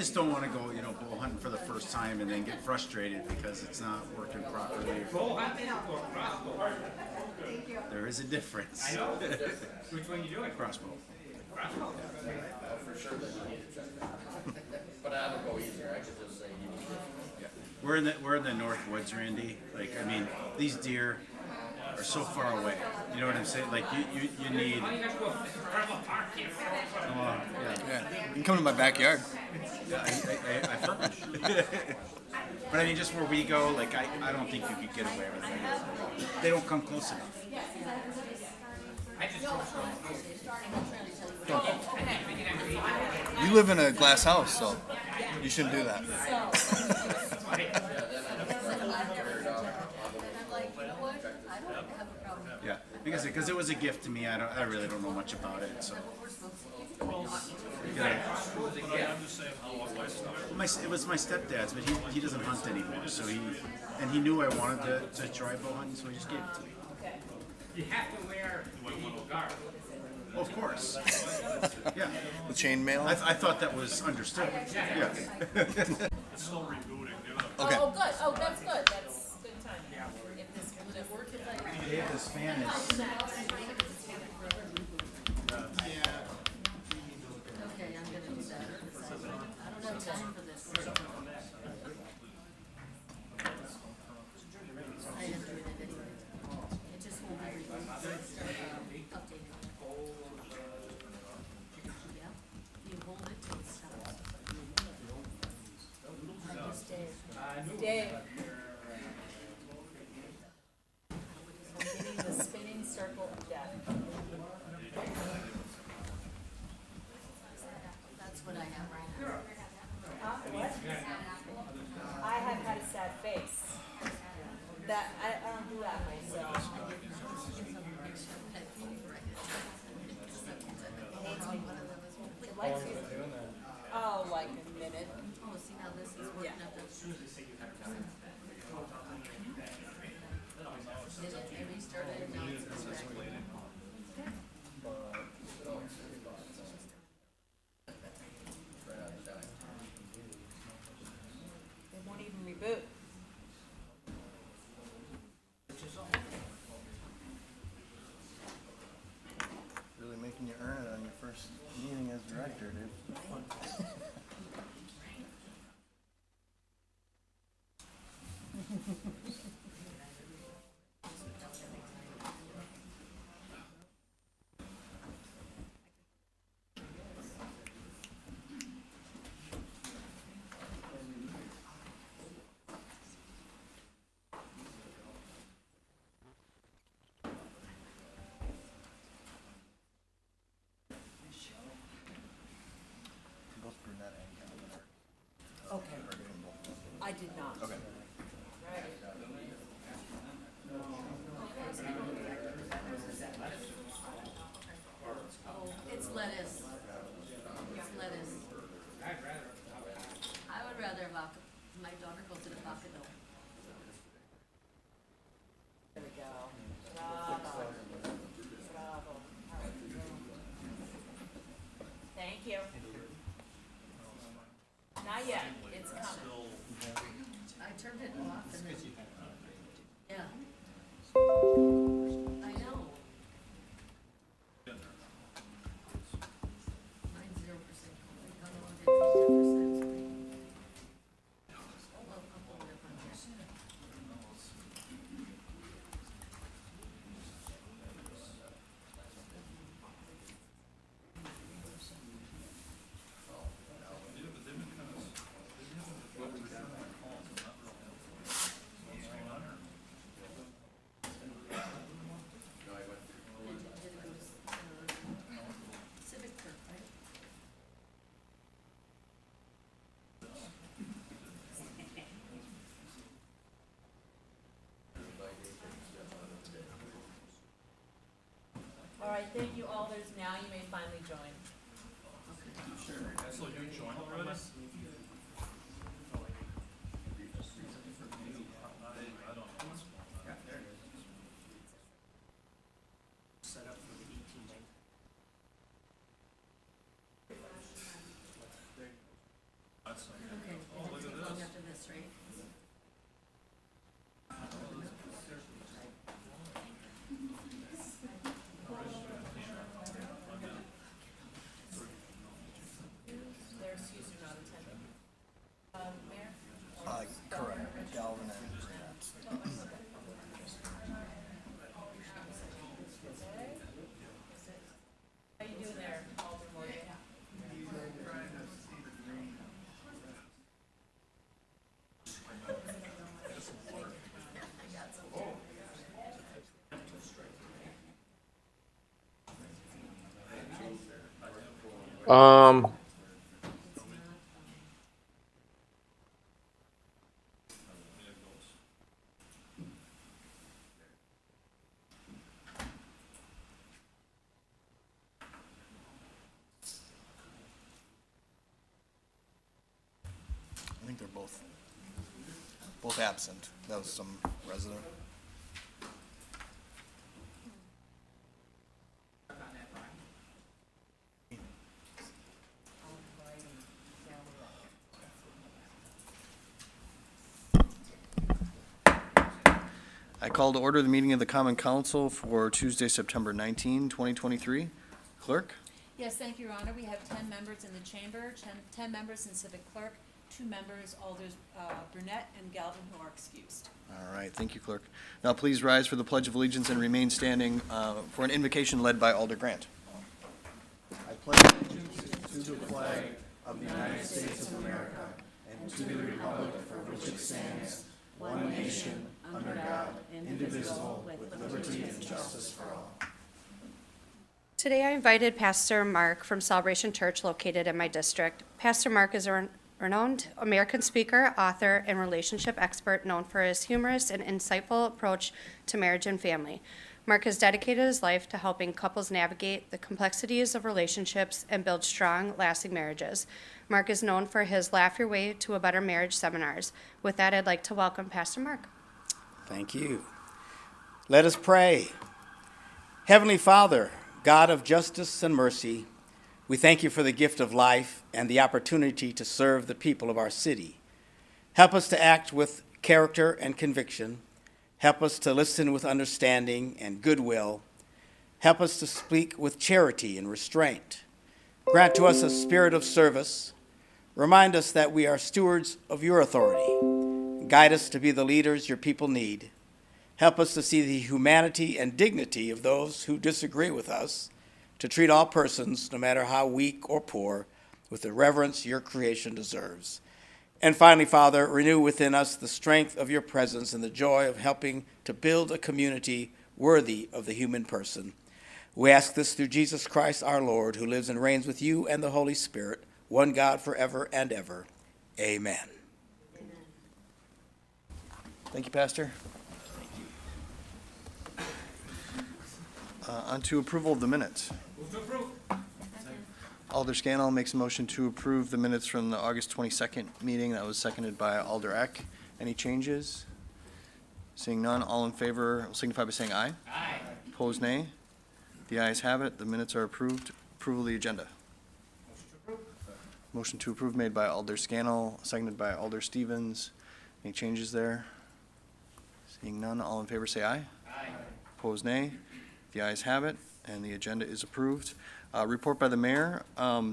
just don't want to go, bow hunting for the first time and then get frustrated because it's not working properly. Bow hunting or crossbow? There is a difference. I know. Which one you doing? Crossbow. Crossbow? For sure they need to check that. But I would go easier, I could just say you need to. Yeah. We're in the North Woods, Randy. Like, I mean, these deer are so far away. You know what I'm saying? Like, you need. Why do you guys go parallel park here? Yeah. You can come to my backyard. Yeah, I've heard. But I mean, just where we go, like, I don't think you could get away with it. They don't come close enough. I just go You live in a glass house, so you shouldn't do that. Yeah, because it was a gift to me. I really don't know much about it, so. It was my stepdad's, but he doesn't hunt anymore. So he knew I wanted to try bow hunting, so he just gave it to me. You have to wear the eagle guard. Oh, of course. Yeah. The chainmail. I thought that was understood. Yeah. It's still rebooting. Okay. Oh, good. Oh, that's good. That's good timing. If this would it work if I? Dave, this fan is. Okay, I'm gonna do that. I don't have time for this. I am doing it anyway. It just won't be updated. Yeah, you hold it till it stops. I just Dave. I'm getting the spinning circle of death. That's what I have right now. What? I have had a sad face. That I don't do that myself. It hates me. It likes you. Oh, like a minute. Oh, see how this is working up. I restarted it, now it's back. It won't even reboot. Really making you earn it on your first meeting as director, dude. Both brunette and Calvin Okay. are getting both of them. I did not. Okay. Oh, it's lettuce. It's lettuce. I would rather avocado. My daughter goes to the avocado. There we go. Bravo. Bravo. Thank you. Not yet. It's coming. I turned it off and then. Yeah. I know. Mine's 0%. The other one did 50%. Well, a couple of different ones. Civic Turf, right? All right, thank you, Alders. Now you may finally join. So you joined already? Set up for the 18th. That's Okay, it's long after this, right? They're excused or not attending. Mayor? Correct. Galvin and Grant. How you doing there, Alderman Morgan? I think they're both absent. That was some resident. I call to order the meeting of the Common Council for Tuesday, September 19, 2023. Clerk? Yes, thank you, Your Honor. We have 10 members in the chamber, 10 members in civic clerk, 2 members, Alders Brunette and Galvin, who are excused. All right, thank you, Clerk. Now please rise for the Pledge of Allegiance and remain standing for an invocation led by Alder Grant. I pledge allegiance to the flag of the United States of America and to the republic for which it stands, one nation, under God, indivisible, with liberty and justice for all. Today I invited Pastor Mark from Celebration Church located in my district. Pastor Mark is a renowned American speaker, author, and relationship expert known for his humorous and insightful approach to marriage and family. Mark has dedicated his life to helping couples navigate the complexities of relationships and build strong, lasting marriages. Mark is known for his Laugh Your Way to a Better Marriage seminars. With that, I'd like to welcome Pastor Mark. Thank you. Let us pray. Heavenly Father, God of justice and mercy, we thank you for the gift of life and the opportunity to serve the people of our city. Help us to act with character and conviction. Help us to listen with understanding and goodwill. Help us to speak with charity and restraint. Grant to us a spirit of service. Remind us that we are stewards of your authority. Guide us to be the leaders your people need. Help us to see the humanity and dignity of those who disagree with us, to treat all persons, no matter how weak or poor, with the reverence your creation deserves. And finally, Father, renew within us the strength of your presence and the joy of helping to build a community worthy of the human person. We ask this through Jesus Christ our Lord, who lives and reigns with you and the Holy Spirit, one God forever and ever. Amen. Thank you, Pastor. On to approval of the minutes. Move to approve. Alder Scannell makes a motion to approve the minutes from the August 22nd meeting. That was seconded by Alder Eck. Any changes? Seeing none, all in favor will signify by saying aye. Aye. Opposed, nay. The ayes have it. The minutes are approved. Approval of the agenda. Motion to approve. Motion to approve made by Alder Scannell, seconded by Alder Stevens. Any changes there? Seeing none, all in favor say aye. Aye. Opposed, nay. The ayes have it, and the agenda is approved. Report by the mayor.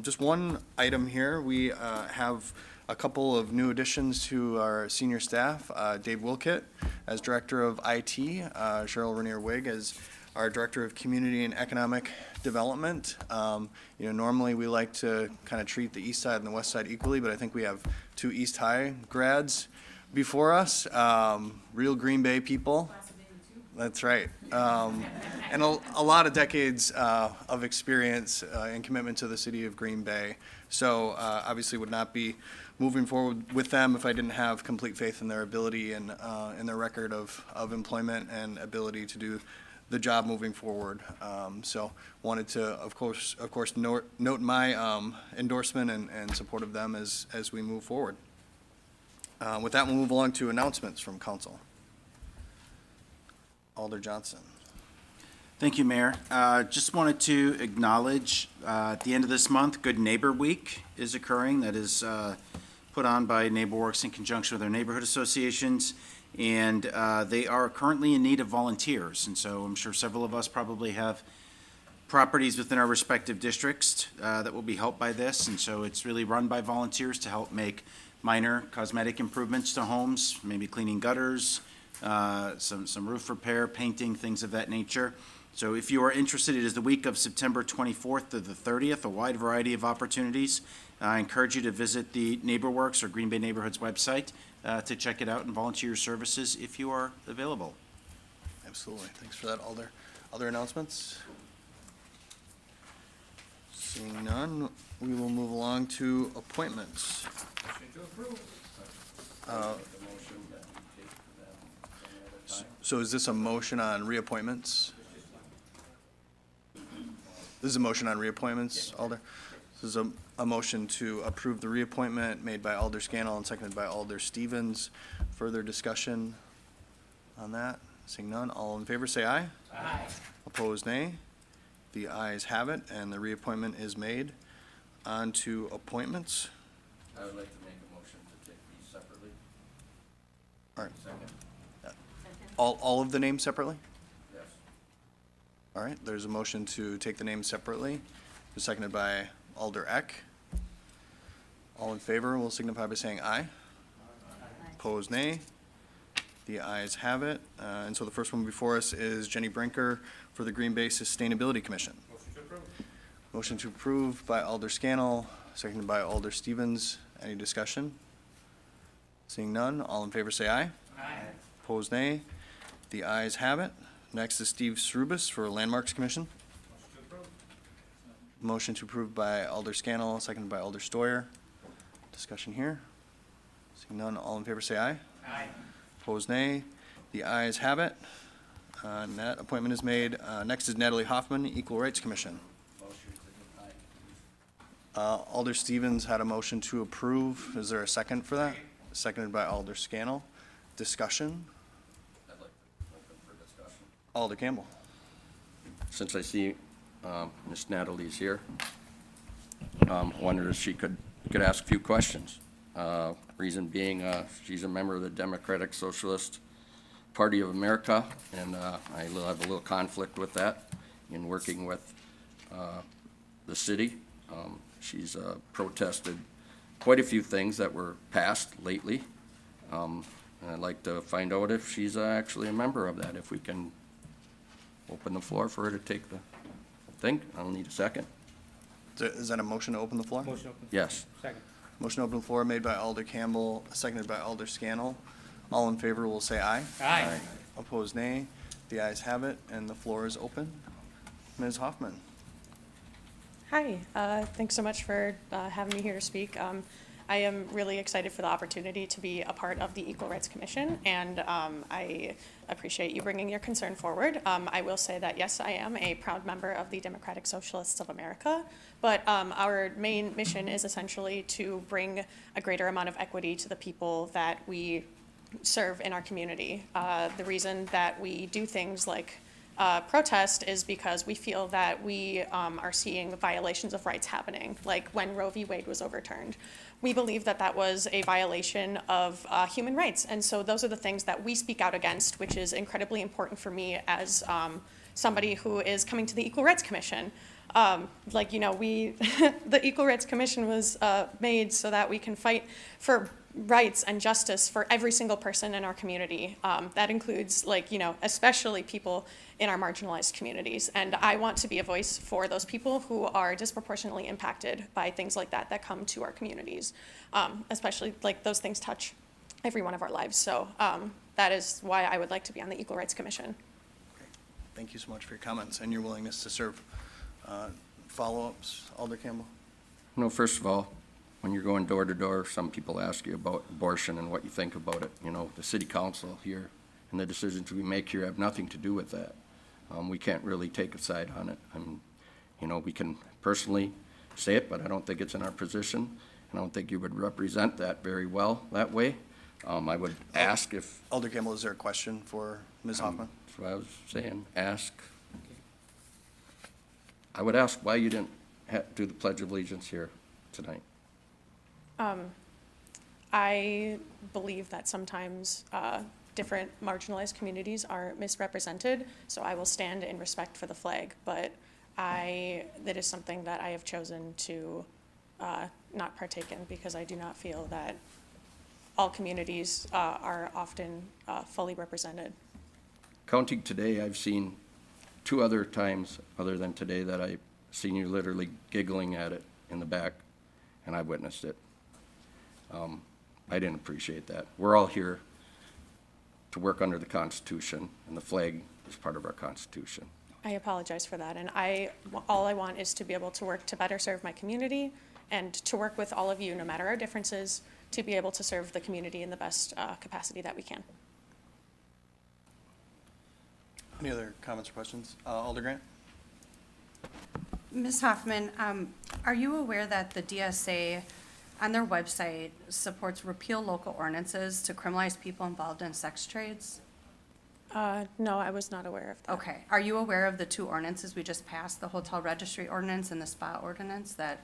Just one item here. We have a couple of new additions to our senior staff. Dave Wilkett as Director of IT, Cheryl Rainier-Wigg as our Director of Community and Economic Development. Normally we like to kind of treat the east side and the west side equally, but I think we have two East High grads before us, real Green Bay people. That's right. And a lot of decades of experience and commitment to the city of Green Bay. So obviously would not be moving forward with them if I didn't have complete faith in their ability and in their record of employment and ability to do the job moving forward. So wanted to, of course, note my endorsement and support of them as we move forward. With that, we'll move along to announcements from council. Alder Johnson. Thank you, Mayor. Just wanted to acknowledge at the end of this month, Good Neighbor Week is occurring. That is put put on by NeighborWorks in conjunction with our neighborhood associations, and they are currently in need of volunteers. And so I'm sure several of us probably have properties within our respective districts that will be helped by this. And so it's really run by volunteers to help make minor cosmetic improvements to homes, maybe cleaning gutters, some roof repair, painting, things of that nature. So if you are interested, it is the week of September 24th to the 30th, a wide variety of opportunities. I encourage you to visit the NeighborWorks or Green Bay Neighborhoods website to check it out and volunteer your services if you are available. Absolutely. Thanks for that, Alder. Other announcements? Seeing none, we will move along to appointments. So is this a motion on reappointments? This is a motion on reappointments, Alder? This is a motion to approve the reappointment made by Alder Scannell and seconded by Alder Stevens. Further discussion on that? Seeing none, all in favor say aye. Aye. Opposed, nay. The ayes have it, and the reappointment is made. On to appointments. I would like to make a motion to take these separately. All right. Second? All of the names separately? Yes. All right, there's a motion to take the names separately, seconded by Alder Eck. All in favor will signify by saying aye. Opposed, nay. The ayes have it. And so the first one before us is Jenny Brinker for the Green Bay Sustainability Commission. Motion to approve. Motion to approve by Alder Scannell, seconded by Alder Stevens. Any discussion? Seeing none, all in favor say aye. Aye. Opposed, nay. The ayes have it. Next is Steve Srubus for Landmarks Commission. Motion to approve. Motion to approve by Alder Scannell, seconded by Alder Stoyer. Discussion here. Seeing none, all in favor say aye. Aye. Opposed, nay. The ayes have it. And that appointment is made. Next is Natalie Hoffman, Equal Rights Commission. Motion to deny. Alder Stevens had a motion to approve. Is there a second for that? Seconded by Alder Scannell. Discussion. I'd like to open for discussion. Alder Campbell. Since I see Miss Natalie's here, wondered if she could ask a few questions. Reason being, she's a member of the Democratic Socialist Party of America, and I have a little conflict with that in working with the city. She's protested quite a few things that were passed lately. And I'd like to find out if she's actually a member of that, if we can open the floor for her to take the thing. I'll need a second. Is that a motion to open the floor? Motion open. Yes. Second. Motion to open the floor made by Alder Campbell, seconded by Alder Scannell. All in favor will say aye. Aye. Opposed, nay. The ayes have it, and the floor is open. Ms. Hoffman. Hi, thanks so much for having me here to speak. I am really excited for the opportunity to be a part of the Equal Rights Commission, and I appreciate you bringing your concern forward. I will say that, yes, I am a proud member of the Democratic Socialists of America, but our main mission is essentially to bring a greater amount of equity to the people that we serve in our community. The reason that we do things like protest is because we feel that we are seeing violations of rights happening, like when Roe v. Wade was overturned. We believe that that was a violation of human rights, and so those are the things that we speak out against, which is incredibly important for me as somebody who is coming to the Equal Rights Commission. The Equal Rights Commission was made so that we can fight for rights and justice for every single person in our community. That includes, especially people in our marginalized communities. And I want to be a voice for those people who are disproportionately impacted by things like that come to our communities. Especially, those things touch every one of our lives. So that is why I would like to be on the Equal Rights Commission. Thank you so much for your comments and your willingness to serve. Follow-ups, Alder Campbell? No, first of all, when you're going door to door, some people ask you about abortion and what you think about it. The city council here and the decisions we make here have nothing to do with that. We can't really take a side on it. We can personally say it, but I don't think it's in our position. I don't think you would represent that very well that way. I would ask if, Alder Campbell, is there a question for Ms. Hoffman? that's what I was saying, ask. I would ask why you didn't do the Pledge of Allegiance here tonight. I believe that sometimes different marginalized communities are misrepresented, so I will stand in respect for the flag, but that is something that I have chosen to not partake in because I do not feel that all communities are often fully represented. Counting today, I've seen 2 other times, other than today, that I've seen you literally giggling at it in the back, and I witnessed it. I didn't appreciate that. We're all here to work under the Constitution, and the flag is part of our Constitution. I apologize for that, and all I want is to be able to work to better serve my community and to work with all of you, no matter our differences, to be able to serve the community in the best capacity that we can. Any other comments or questions? Alder Grant? Ms. Hoffman, are you aware that the DSA on their website supports repeal local ordinances to criminalize people involved in sex trades? No, I was not aware of that. Okay. Are you aware of the 2 ordinances we just passed, the hotel registry ordinance and the spa ordinance that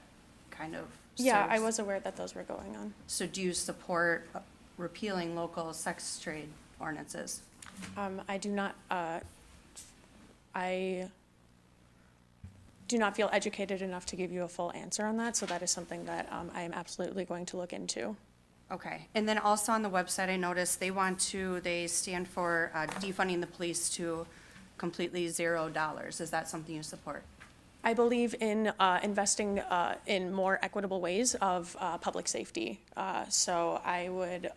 kind of Yeah, I serves- was aware that those were going on. So do you support repealing local sex trade ordinances? I do not, I do not feel educated enough to give you a full answer on that, so that is something that I am absolutely going to look into. Okay. And then also on the website, I noticed they stand for defunding the police to completely $0. Is that something you support? I believe in investing in more equitable ways of public safety. So I would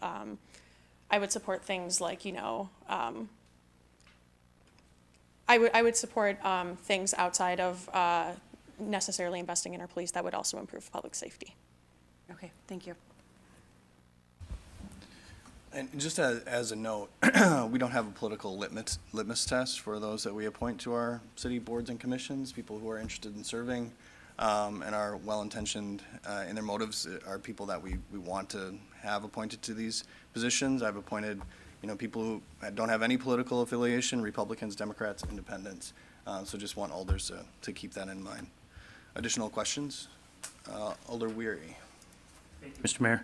support things like, I would support things outside of necessarily investing in our police that would also improve public safety. Okay, thank you. And just as a note, we don't have a political litmus test for those that we appoint to our city boards and commissions. People who are interested in serving and are well-intentioned in their motives are people that we want to have appointed to these positions. I've appointed, people who don't have any political affiliation, Republicans, Democrats, Independents. So just want alders to keep that in mind. Additional questions? Alder Weary. Mr. Mayor,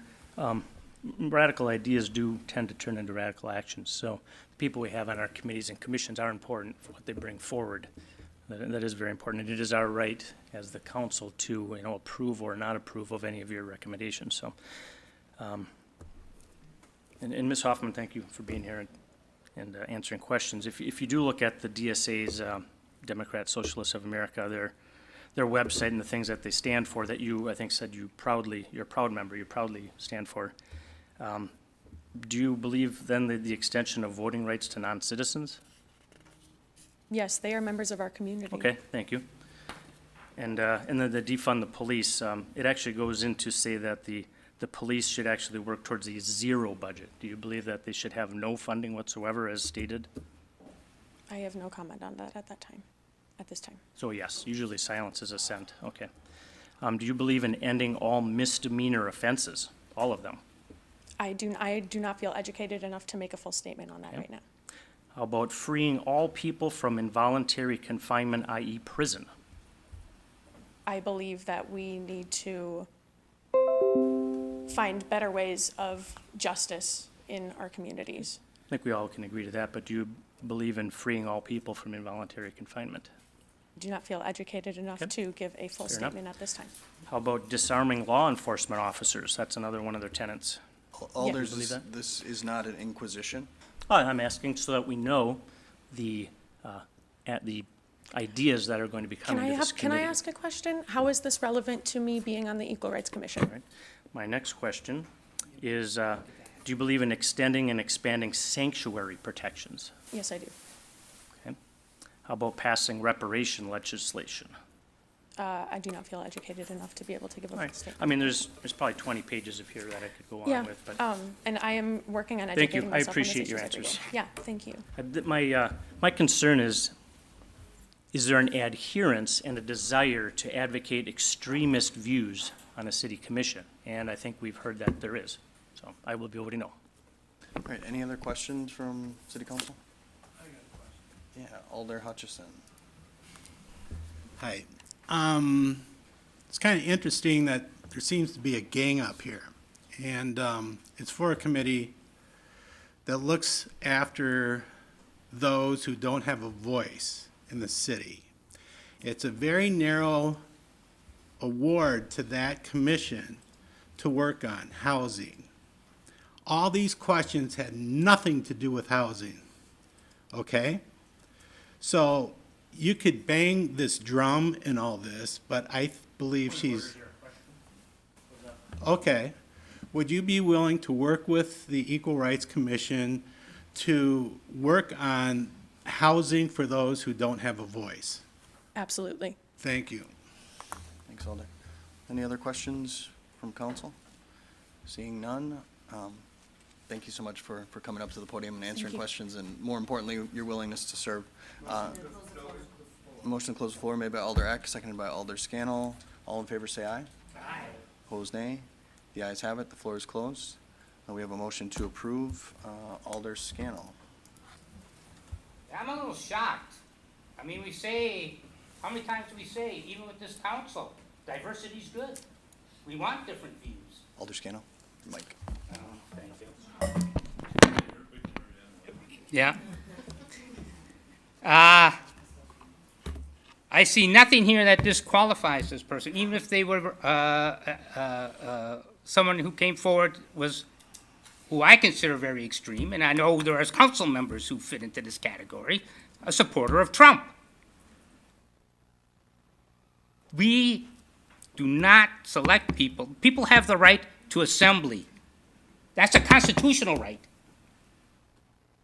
radical ideas do tend to turn into radical actions. So the people we have on our committees and commissions are important for what they bring forward. That is very important. And it is our right as the council to, approve or not approve of any of your recommendations. So, and Ms. Hoffman, thank you for being here and answering questions. If you do look at the DSA's Democrat Socialists of America, their website and the things that they stand for, that you, I think, said you're a proud member, you proudly stand for. Do you believe then the extension of voting rights to non-citizens? Yes, they are members of our community. Okay, thank you. And then the defund the police, it actually goes in to say that the police should actually work towards a 0 budget. Do you believe that they should have no funding whatsoever as stated? I have no comment on that at this time. So yes, usually silence is assent, okay. Do you believe in ending all misdemeanor offenses, all of them? I do not feel educated enough to make a full statement on that Okay. right now. How about freeing all people from involuntary confinement, i.e. prison? I believe that we need to find better ways of justice in our communities. I think we all can agree to that, but do you believe in freeing all people from involuntary confinement? I do not feel educated enough Okay. to give a full Fair enough. statement at this time. How about disarming law enforcement officers? That's another one of their tenets. Alders, believe that? this is not an inquisition. I'm asking so that we know the ideas that are going to be coming to this Can I committee. ask a question? How is this relevant to me being on the Equal Rights Commission? Right. My next question is, do you believe in extending and expanding sanctuary protections? Yes, I do. Okay. How about passing reparation legislation? I do not feel educated enough to be able to give a All full right. statement. I mean, there's probably 20 pages of here that I could go Yeah, on with, but and I am working on Thank you. educating I myself on these appreciate your issues every answers. day. Yeah, thank you. my concern is there an adherence and a desire to advocate extremist views on a city commission? And I think we've heard that there is. So I will be able to know. All right, any other questions from city council? Yeah, Alder Hutchison. Hi. It's kind of interesting that there seems to be a gang up here. and it's for a committee that looks after those who don't have a voice in the city. It's a very narrow award to that commission to work on housing. All these questions had nothing to do with housing, okay? So you could bang this drum and all this, but I believe she's, okay. Would you be willing to work with the Equal Rights Commission to work on housing for those who don't have a voice? Absolutely. Thank you. Thanks, Alder. Any other questions from council? Seeing none, thank you so much for coming up to the podium and answering questions, and more importantly, your willingness to serve. Motion to close the floor made by Alder Eck, seconded by Alder Scannell. All in favor, say aye. Aye. Opposed, nay. The ayes have it. The floor is closed. We have a motion to approve. Alder Scannell. I'm a little shocked. I mean, we say, how many times do we say, even with this council, diversity's good. We want different views. Alder Scannell. Mike. Thank you. Yeah. I see nothing here that disqualifies this person, even if they were someone who came forward was, who I consider very extreme, and I know there are council members who fit into this category, a supporter of Trump. We do not select people. People have the right to assembly. That's a constitutional right.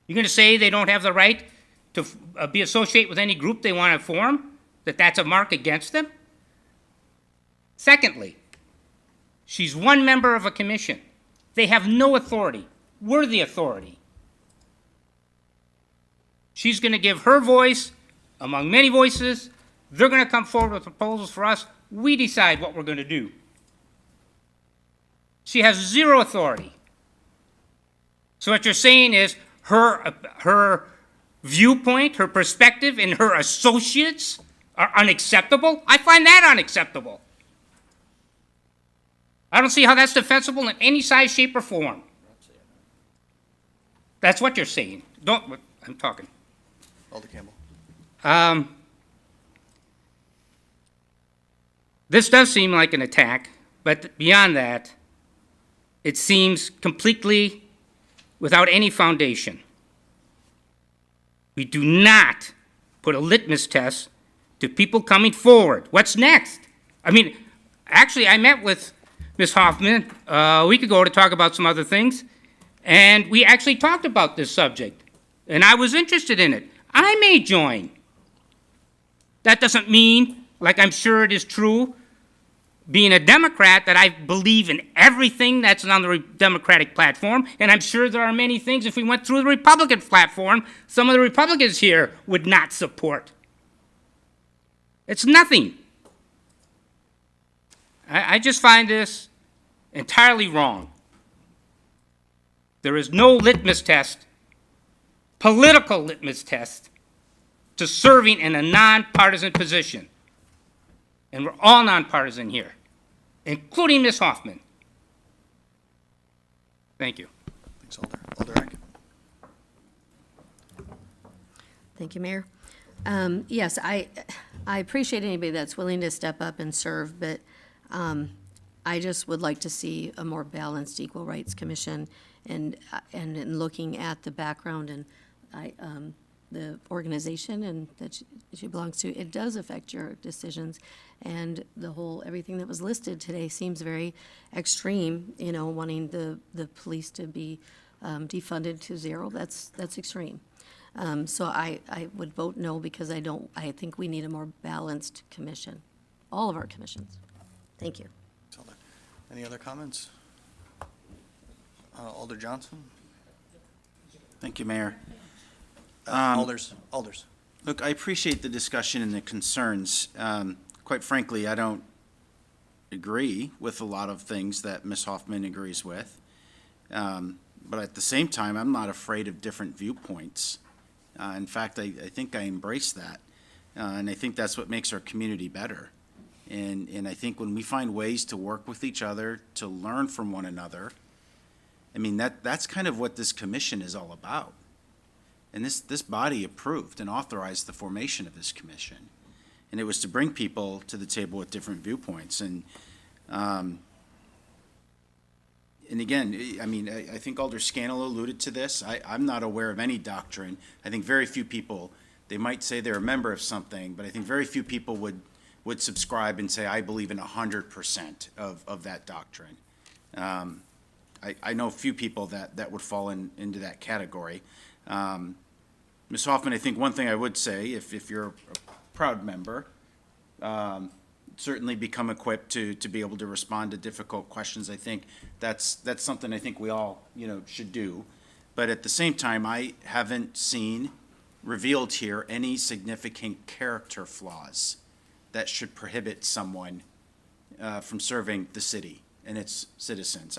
You're going to say they don't have the right to be associated with any group they want to form? That's a mark against them? Secondly, she's one member of a commission. They have no authority. We're the authority. She's going to give her voice among many voices. They're going to come forward with proposals for us. We decide what we're going to do. She has zero authority. So what you're saying is her viewpoint, her perspective, and her associates are unacceptable? I find that unacceptable. I don't see how that's defensible in any size, shape, or form. That's what you're saying. I'm talking. Alder Campbell. This does seem like an attack, but beyond that, it seems completely without any foundation. We do not put a litmus test to people coming forward. What's next? I mean, actually, I met with Ms. Hoffman a week ago to talk about some other things, and we actually talked about this subject, and I was interested in it. I may join. That doesn't mean, like I'm sure it is true, being a Democrat, that I believe in everything that's on the Democratic platform, and I'm sure there are many things, if we went through the Republican platform, some of the Republicans here would not support. It's nothing. I just find this entirely wrong. There is no litmus test, political litmus test, to serving in a nonpartisan position. And we're all nonpartisan here, including Ms. Hoffman. Thank you. Thanks, Alder. Alder Eck. Thank you, Mayor. Yes, I appreciate anybody that's willing to step up and serve, but I just would like to see a more balanced Equal Rights Commission, and in looking at the background and the organization and that she belongs to, it does affect your decisions, and everything that was listed today seems very extreme. You know, wanting the police to be defunded to zero, that's extreme. So I would vote no, because I think we need a more balanced commission, all of our commissions. Thank you. Any other comments? Alder Johnson? Thank you, Mayor. Alders. Look, I appreciate the discussion and the concerns. Quite frankly, I don't agree with a lot of things that Ms. Hoffman agrees with. But at the same time, I'm not afraid of different viewpoints. In fact, I think I embrace that. And I think that's what makes our community better. And I think when we find ways to work with each other, to learn from one another, I mean, that's kind of what this commission is all about. And this body approved and authorized the formation of this commission. And it was to bring people to the table with different viewpoints. And again, I mean, I think Alder Scannell alluded to this. I'm not aware of any doctrine. I think very few people, they might say they're a member of something, but I think very few people would subscribe and say, I believe in 100% of that doctrine. I know a few people that would fall into that category. Ms. Hoffman, I think one thing I would say, if you're a proud member, certainly become equipped to be able to respond to difficult questions. I think that's something I think we all, should do. But at the same time, I haven't seen revealed here any significant character flaws that should prohibit someone from serving the city and its citizens.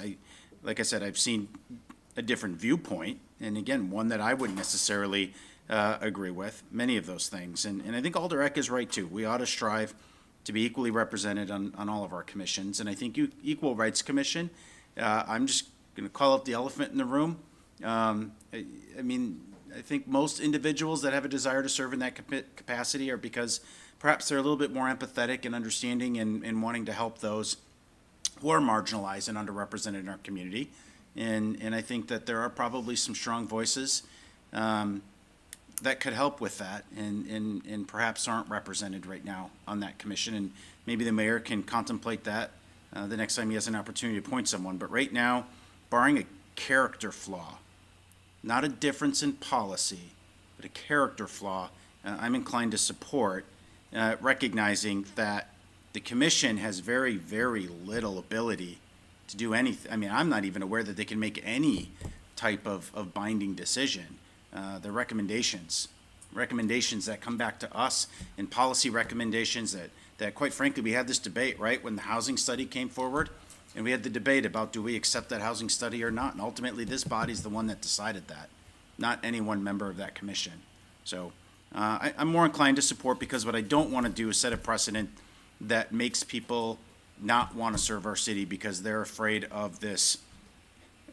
Like I said, I've seen a different viewpoint, and again, one that I wouldn't necessarily agree with, many of those things. And I think Alder Eck is right, too. We ought to strive to be equally represented on all of our commissions. And I think Equal Rights Commission, I'm just going to call out the elephant in the room. I mean, I think most individuals that have a desire to serve in that capacity are because perhaps they're a little bit more empathetic and understanding and wanting to help those who are marginalized and underrepresented in our community. And I think that there are probably some strong voices that could help with that and perhaps aren't represented right now on that commission. And maybe the mayor can contemplate that the next time he has an opportunity to appoint someone. But right now, barring a character flaw, not a difference in policy, but a character flaw, I'm inclined to support, recognizing that the commission has very, very little ability to do anything. I mean, I'm not even aware that they can make any type of binding decision. The recommendations that come back to us, and policy recommendations that quite frankly, we had this debate, right, when the housing study came forward, and we had the debate about do we accept that housing study or not, and ultimately this body's the one that decided that, not any one member of that commission. So I'm more inclined to support, because what I don't want to do is set a precedent that makes people not want to serve our city because they're afraid of this,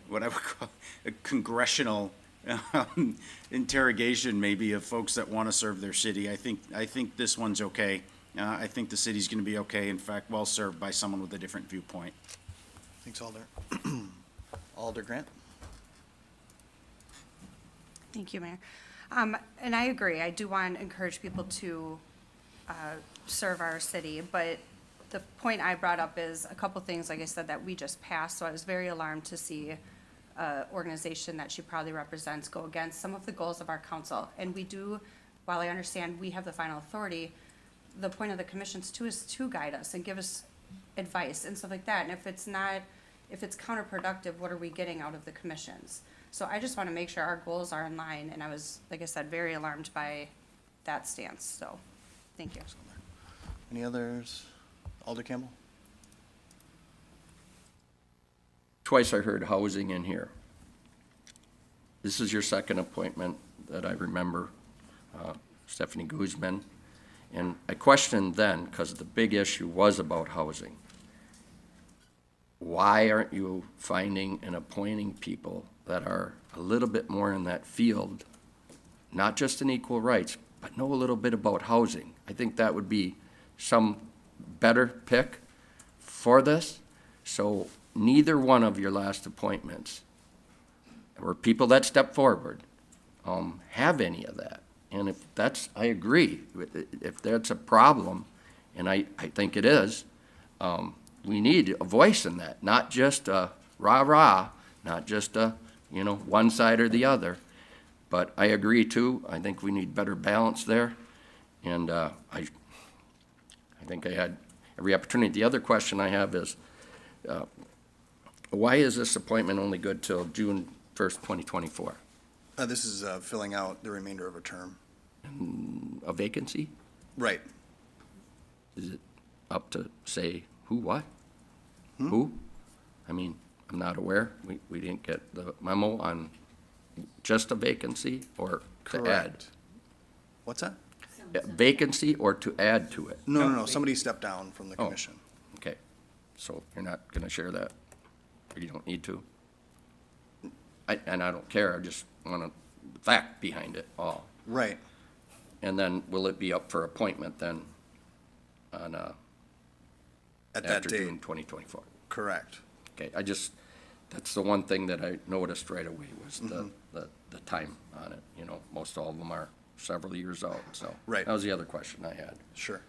what I would call a congressional interrogation maybe of folks that want to serve their city. I think this one's okay. I think the city's going to be okay. In fact, well served by someone with a different viewpoint. Thanks, Alder. Alder Grant? Thank you, Mayor. And I agree. I do want to encourage people to serve our city, but the point I brought up is a couple things, like I said, that we just passed, so I was very alarmed to see an organization that she proudly represents go against some of the goals of our council. And we do, while I understand we have the final authority, the point of the commissions too is to guide us and give us advice and stuff like that. And if it's counterproductive, what are we getting out of the commissions? So I just want to make sure our goals are in line, and I was, like I said, very alarmed by that stance, so, thank you. Any others? Alder Campbell? Twice I heard housing in here. This is your second appointment that I remember, Stephanie Guzman. And I questioned then, because the big issue was about housing. Why aren't you finding and appointing people that are a little bit more in that field, not just in equal rights, but know a little bit about housing? I think that would be some better pick for this. So neither one of your last appointments, or people that step forward, have any of that. And if that's, I agree, if that's a problem, and I think it is, we need a voice in that, not just a rah-rah, not just a, one side or the other. But I agree too, I think we need better balance there. And I think I had every opportunity. The other question I have is, why is this appointment only good till June 1st, 2024? This is filling out the remainder of a term. A vacancy? Right. Is it up to say who, what? Who? I mean, I'm not aware. We didn't get the memo on just a vacancy or to add. Correct. What's that? vacancy or to add to it? No, somebody stepped down from the Oh. commission. Okay, so you're not gonna share that? Or you don't need to? And I don't care, I just want the fact behind it all. Right. And then will it be up for appointment then on, At that after date, June 2024? correct. Okay, that's the one thing that I noticed right away was the time on it. You know, most all of them are several years out, so. Right. That was the other question I had. Sure.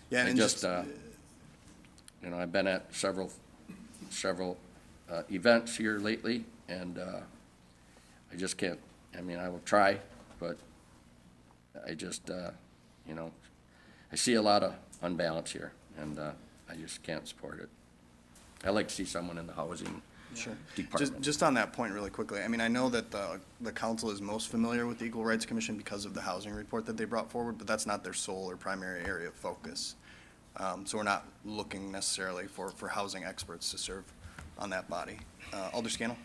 Yeah, I and just, you know, I've been at several events here lately, and I just can't, I mean, I will try, but I just, you know, I see a lot of unbalance here, and I just can't support it. I like to see someone in the housing Sure. department. Just on that point really quickly, I mean, I know that the council is most familiar with the Equal Rights Commission because of the housing report that they brought forward, but that's not their sole or primary area of focus. So we're not looking necessarily for housing experts to serve on that body. Alder Scannell?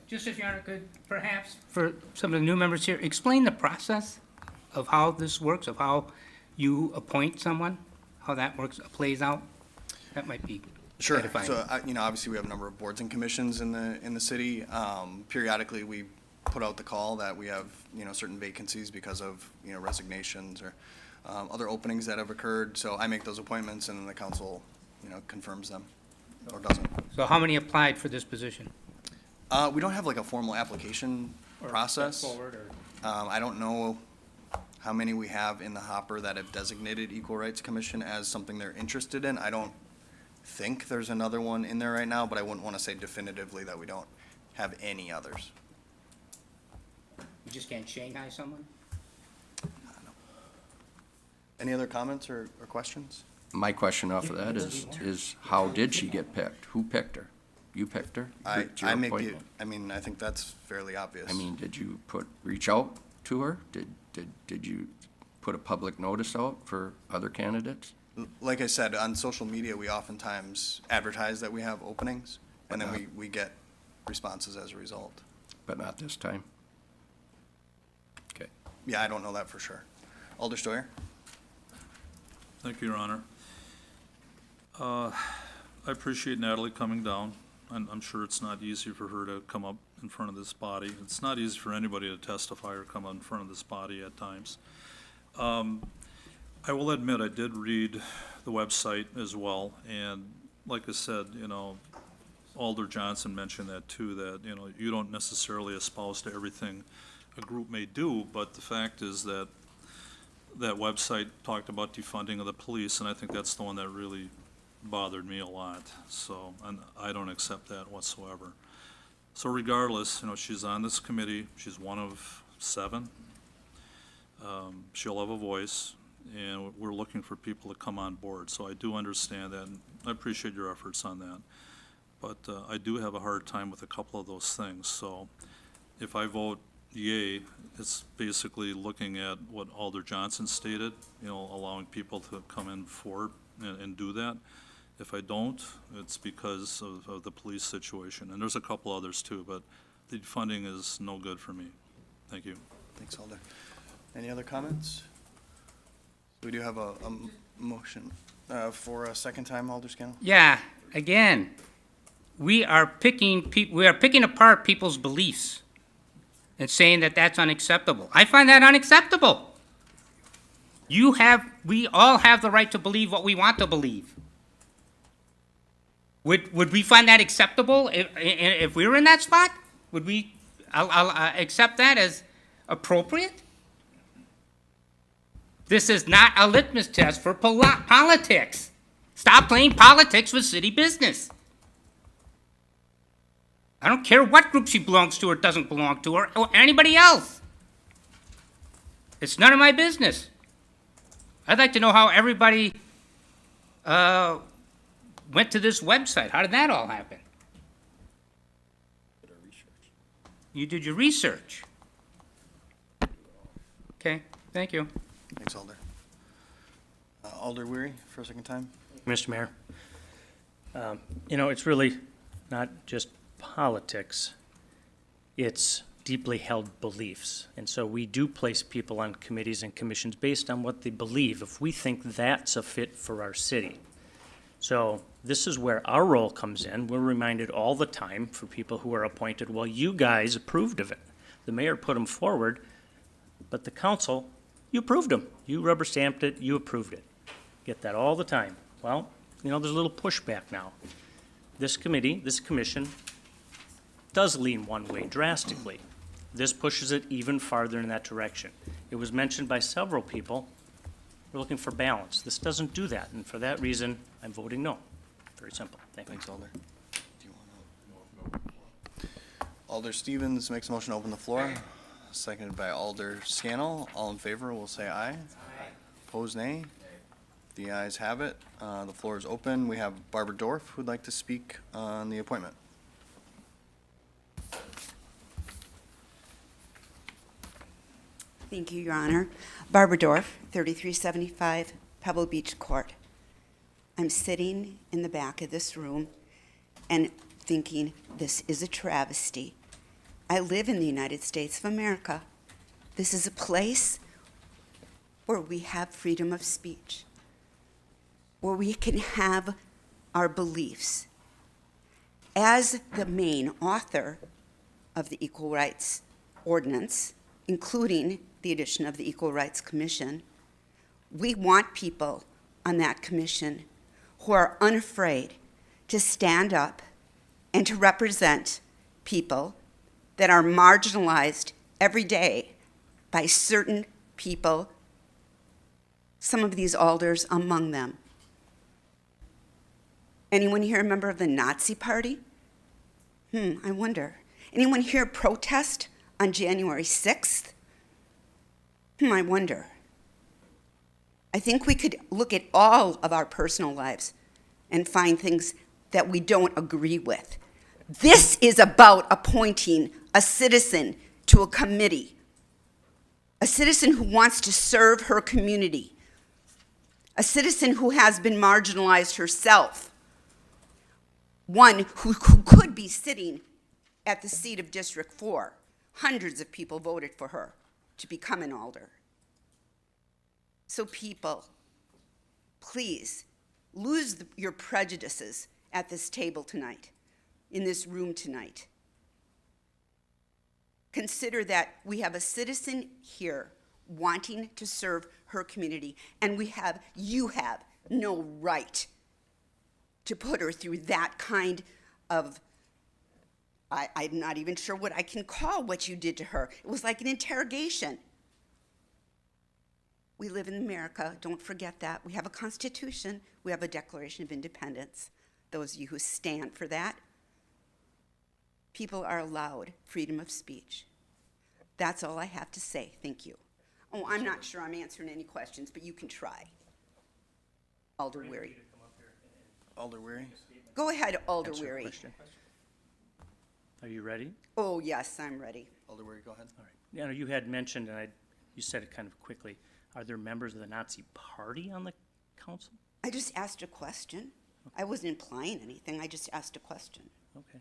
Just if Your Honor could, perhaps, for some of the new members here, explain the process of how this works, of how you appoint someone, how that works, plays out? That might be Sure. edifying. So, you know, obviously, we have a number of boards and commissions in the city. Periodically, we put out the call that we have, you know, certain vacancies because of, you know, resignations or other openings that have occurred. So I make those appointments, and then the council, you know, confirms them or doesn't. So how many applied for this position? We don't have like a formal application Or process. step forward, or- I don't know how many we have in the hopper that have designated Equal Rights Commission as something they're interested in. I don't think there's another one in there right now, but I wouldn't want to say definitively that we don't have any others. You just can't Shanghai someone? Any other comments or questions? My question off of that is how did she get picked? Who picked her? You picked her? It's your I make the, appointment. I mean, I think that's fairly obvious. I mean, did you reach out to her? Did you put a public notice out for other candidates? Like I said, on social media, we oftentimes advertise that we have openings, and then we get responses as a result. But not this time? Okay. Yeah, I don't know that for sure. Alder Steuer? Thank you, Your Honor. I appreciate Natalie coming down. I'm sure it's not easy for her to come up in front of this body. It's not easy for anybody to testify or come in front of this body at times. I will admit, I did read the website as well, and like I said, you know, Alder Johnson mentioned that too, that, you know, you don't necessarily espouse to everything a group may do, but the fact is that that website talked about defunding of the police, and I think that's the one that really bothered me a lot. So, and I don't accept that whatsoever. So regardless, you know, she's on this committee, she's one of 7. She'll have a voice, and we're looking for people to come on board. So I do understand that, and I appreciate your efforts on that. But I do have a hard time with a couple of those things. So if I vote yay, it's basically looking at what Alder Johnson stated, you know, allowing people to come in forward and do that. If I don't, it's because of the police situation. And there's a couple others too, but the funding is no good for me. Thank you. Thanks, Alder. Any other comments? We do have a motion for a second time, Alder Scannell? Yeah, again, we are picking apart people's beliefs and saying that that's unacceptable. I find that unacceptable. We all have the right to believe what we want to believe. Would we find that acceptable if we were in that spot? Would we accept that as appropriate? This is not a litmus test for politics. Stop playing politics with city business. I don't care what group she belongs to or doesn't belong to, or anybody else. It's none of my business. I'd like to know how everybody went to this website. How did that all happen? You did your research. Okay, thank you. Thanks, Alder. Alder Weary for a second time? Mr. Mayor, you know, it's really not just politics. It's deeply held beliefs. And so we do place people on committees and commissions based on what they believe, if we think that's a fit for our city. So this is where our role comes in. We're reminded all the time for people who are appointed, well, you guys approved of it. The mayor put them forward, but the council, you approved them. You rubber stamped it, you approved it. Get that all the time. Well, you know, there's a little pushback now. This committee, this commission, does lean one way drastically. This pushes it even farther in that direction. It was mentioned by several people, we're looking for balance. This doesn't do that, and for that reason, I'm voting no. Very simple. Thank you. Thanks, Alder. Do you wanna- Alder Stevens makes a motion to open the floor, seconded by Alder Scannell. All in favor will say aye. Aye. Opposed, nay. The ayes have it. The floor is open. We have Barbara Dorf who'd like to speak on the appointment. Thank you, Your Honor. Barbara Dorf, 3375 Pebble Beach Court. I'm sitting in the back of this room and thinking, this is a travesty. I live in the United States of America. This is a place where we have freedom of speech, where we can have our beliefs. As the main author of the Equal Rights Ordinance, including the addition of the Equal Rights Commission, we want people on that commission who are unafraid to stand up and to represent people that are marginalized every day by certain people, some of these alders among them. Anyone here a member of the Nazi Party? I wonder. Anyone here protest on January 6th? I wonder. I think we could look at all of our personal lives and find things that we don't agree with. This is about appointing a citizen to a committee, a citizen who wants to serve her community, a citizen who has been marginalized herself, one who could be sitting at the seat of District 4. Hundreds of people voted for her to become an alder. So people, please lose your prejudices at this table tonight, in this room tonight. Consider that we have a citizen here wanting to serve her community, and you have no right to put her through that kind of, I'm not even sure what I can call what you did to her. It was like an interrogation. We live in America, don't forget that. We have a Constitution, we have a Declaration of Independence. Those of you who stand for that, people are allowed freedom of speech. That's all I have to say, thank you. Oh, I'm not sure I'm answering any questions, but you can try. Alder Weary. Alder Weary? Go ahead, Alder Answer your Weary. question. Are you ready? Oh, yes, I'm ready. Alder Weary, go ahead. All right. You know, you had mentioned, and you said it kind of quickly, are there members of the Nazi Party on the council? I just asked a question. I wasn't implying anything, I just asked a question. Okay.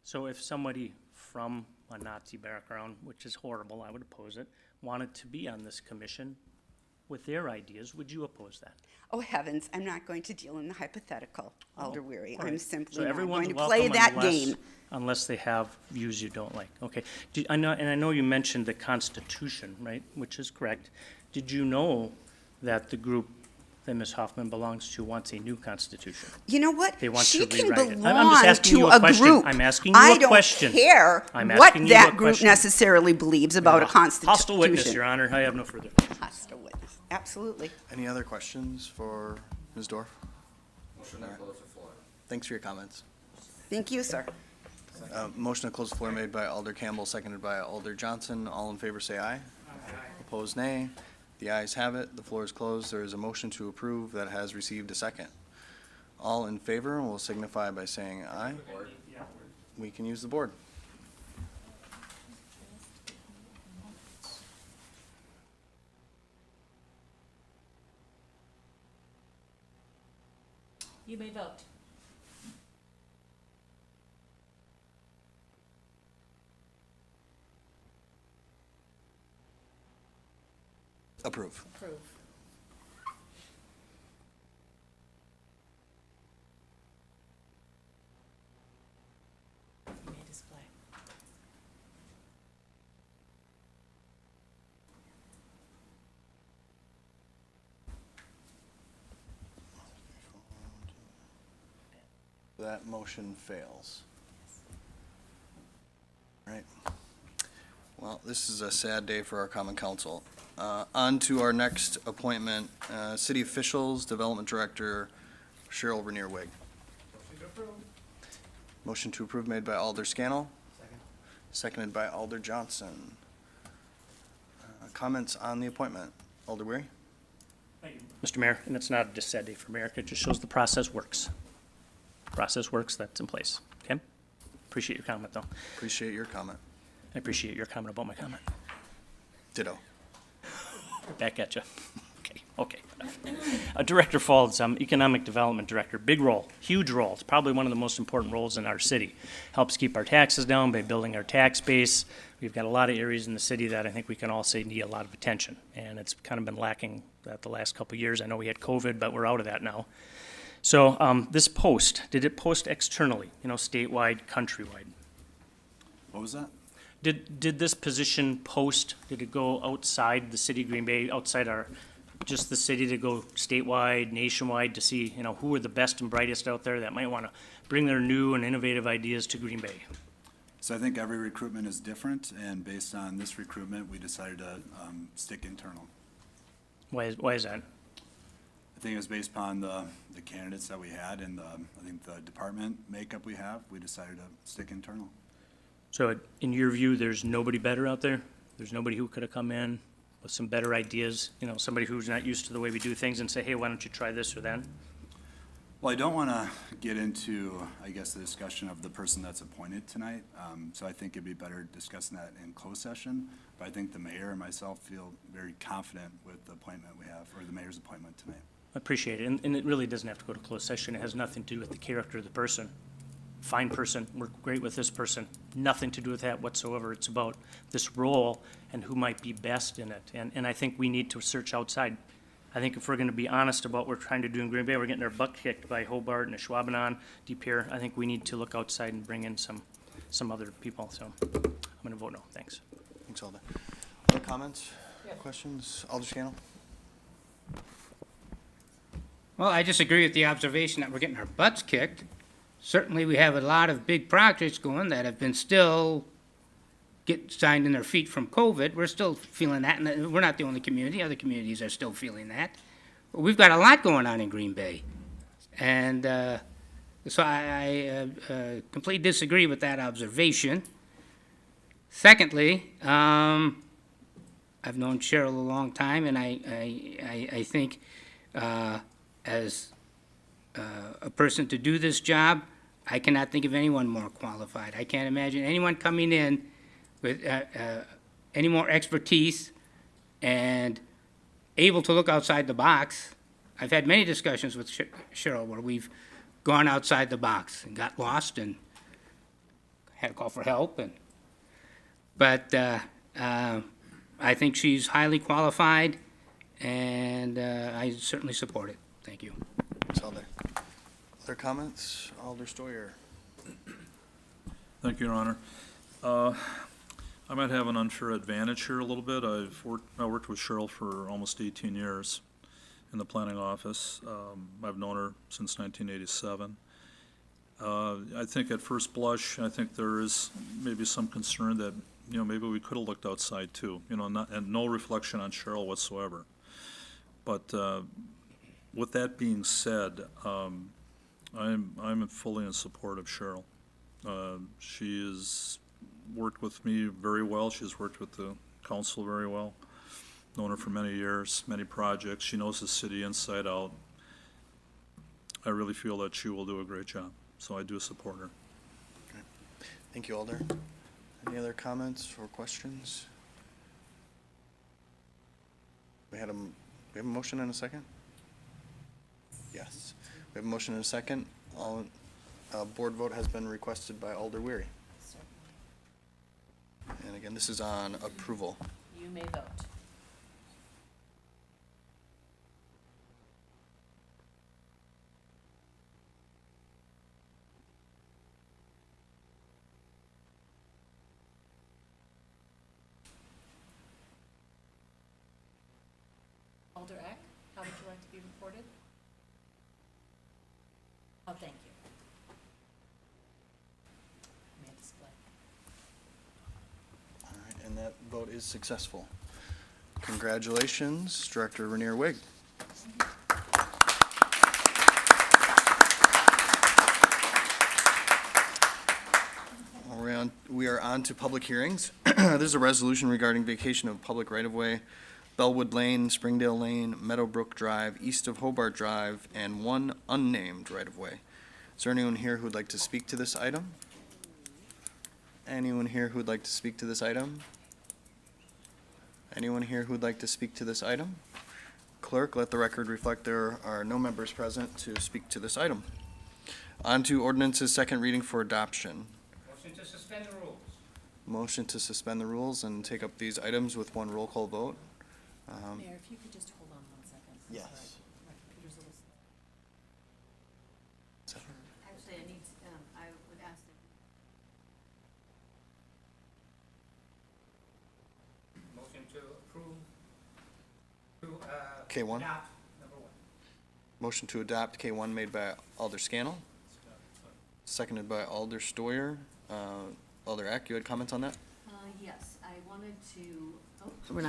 So if somebody from a Nazi background, which is horrible, I would oppose it, wanted to be on this commission with their ideas, would you oppose that? Oh heavens, I'm not going to deal in the hypothetical, Alder Weary. All right. I'm simply So not everyone's going to play welcome that unless- game. Unless they have views you don't like. Okay. I know you mentioned the Constitution, right, which is correct. Did you know that the group that Ms. Hoffman belongs to wants a new constitution? You know what? They want She to can rewrite it. belong I'm just asking to you a question. group. I'm asking you I a question. don't care I'm what asking you that a group question. necessarily believes about a constitution. Hostile witness, Your Honor. I have no further. Hostile witness, absolutely. Any other questions for Ms. Dorf? Motion to close the floor. Thanks for your comments. Thank you, sir. Motion to close the floor made by Alder Campbell, seconded by Alder Johnson. All in favor say aye. Aye. Opposed, nay. The ayes have it. The floor is closed. There is a motion to approve that has received a second. All in favor will signify by saying aye. We can use the board. You may vote. Approve. Approve. You may display. That motion fails. Right. Well, this is a sad day for our common council. On to our next appointment, city officials, development director Cheryl Renier-Wig. Motion to approve made by Alder Scannell. Seconded by Alder Johnson. Comments on the appointment? Alder Weary? Mr. Mayor, and it's not a sad day for America, it just shows the process works. Process works, that's in place, okay? Appreciate your comment, though. Appreciate your comment. I appreciate your comment about my comment. Ditto. Back at you. Okay. Director Faulds, Economic Development Director, big role, huge role. It's probably one of the most important roles in our city. Helps keep our taxes down by building our tax base. We've got a lot of areas in the city that I think we can all say need a lot of attention. And it's kind of been lacking that the last couple of years. I know we had COVID, but we're out of that now. So this post, did it post externally, statewide, countrywide? What was that? Did this position post, did it go outside the city of Green Bay, outside just the city, to go statewide, nationwide, to see, who are the best and brightest out there that might want to bring their new and innovative ideas to Green Bay? So I think every recruitment is different, and based on this recruitment, we decided to stick internal. Why is that? I think it was based upon the candidates that we had and I think the department makeup we have, we decided to stick internal. So in your view, there's nobody better out there? There's nobody who could have come in with some better ideas? Somebody who's not used to the way we do things and say, hey, why don't you try this or that? Well, I don't want to get into, I guess, the discussion of the person that's appointed tonight. So I think it'd be better discussing that in closed session. But I think the mayor and myself feel very confident with the appointment we have, or the mayor's appointment tonight. I appreciate it, and it really doesn't have to go to closed session. It has nothing to do with the character of the person. Fine person, work great with this person, nothing to do with that whatsoever. It's about this role and who might be best in it. And I think we need to search outside. I think if we're gonna be honest about what we're trying to do in Green Bay, we're getting our butt kicked by Hobart and Ashwaubenon, De Pere. I think we need to look outside and bring in some other people, so I'm gonna vote no, thanks. Thanks, Alder. Other comments, questions? Alder Scannell? Well, I disagree with the observation that we're getting our butts kicked. Certainly, we have a lot of big projects going that have been still signed in their feet from COVID. We're still feeling that, and we're not the only community. Other communities are still feeling that. But we've got a lot going on in Green Bay. And so I completely disagree with that observation. Secondly, I've known Cheryl a long time, and I think as a person to do this job, I cannot think of anyone more qualified. I can't imagine anyone coming in with any more expertise and able to look outside the box. I've had many discussions with Cheryl where we've gone outside the box and got lost and had to call for help. But I think she's highly qualified, and I certainly support it. Thank you. Thanks, Alder. Other comments? Alder Stoyer. Thank you, Your Honor. I might have an unfair advantage here a little bit. I worked with Cheryl for almost 18 years in the planning office. I've known her since 1987. I think at first blush, I think there is maybe some concern that, maybe we could have looked outside too, and no reflection on Cheryl whatsoever. But with that being said, I'm fully in support of Cheryl. She has worked with me very well. She's worked with the council very well. Known her for many years, many projects. She knows the city inside out. I really feel that she will do a great job, so I do support her. Okay. Thank you, Alder. Any other comments or questions? We have a motion and a second? Yes. We have a motion and a second. Board vote has been requested by Alder Weary. And again, this is on approval. You may vote. Alder Eck, how would you like to be reported? Oh, thank you. May I display? All right, and that vote is successful. Congratulations, Director Renier Wigg. We are on to public hearings. This is a resolution regarding vacation of public right-of-way, Bellwood Lane, Springdale Lane, Meadowbrook Drive, east of Hobart Drive, and one unnamed right-of-way. Is there anyone here who would like to speak to this item? Anyone here who would like to speak to this item? Anyone here who would like to speak to this item? Clerk, let the record reflect there are no members present to speak to this item. On to ordinances, second reading for adoption. Motion to suspend the rules. Motion to suspend the rules and take up these items with one roll call vote. Mayor, if you could just hold on 1 second. I'm Yes. sorry. My computer's a little slow. Actually, I need, I would ask Motion to approve, to, K1. adopt number 1. Motion to adopt K1 made by Alder Scannell, seconded by Alder Stoyer. Alder Eck, you had comments on that? Yes, I wanted to,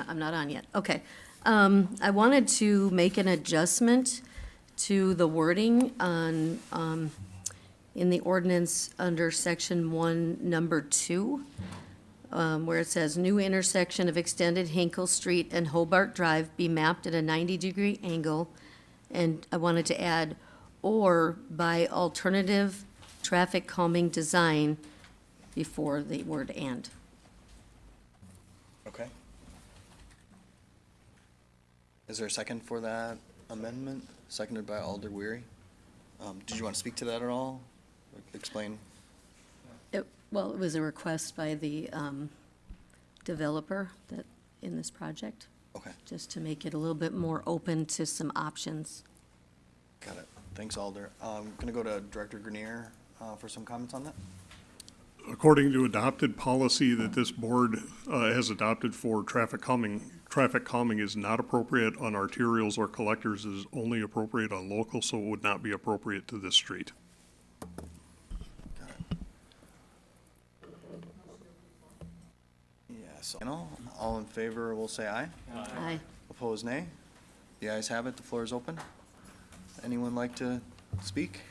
I'm not on yet, okay. I wanted to make an adjustment to the wording on, in the ordinance under section 1, number 2, where it says, new intersection of extended Hinkle Street and Hobart Drive be mapped at a 90-degree angle, and I wanted to add, or by alternative traffic calming design before the word and. Okay. Is there a second for that amendment? Seconded by Alder Weary. Did you want to speak to that at all? Explain. Well, it was a request by the developer that, in this project, Okay, just to make it a little bit more open to some options. got it. Thanks, Alder. Going to go to Director Grenier for some comments on that. According to adopted policy that this board has adopted for traffic calming is not appropriate on arterials or collectors, is only appropriate on local, so it would not be appropriate to this street. Got it. Yes. All in favor will say aye. Aye. Opposed, nay. The ayes have it. The floor is open. Anyone like to speak?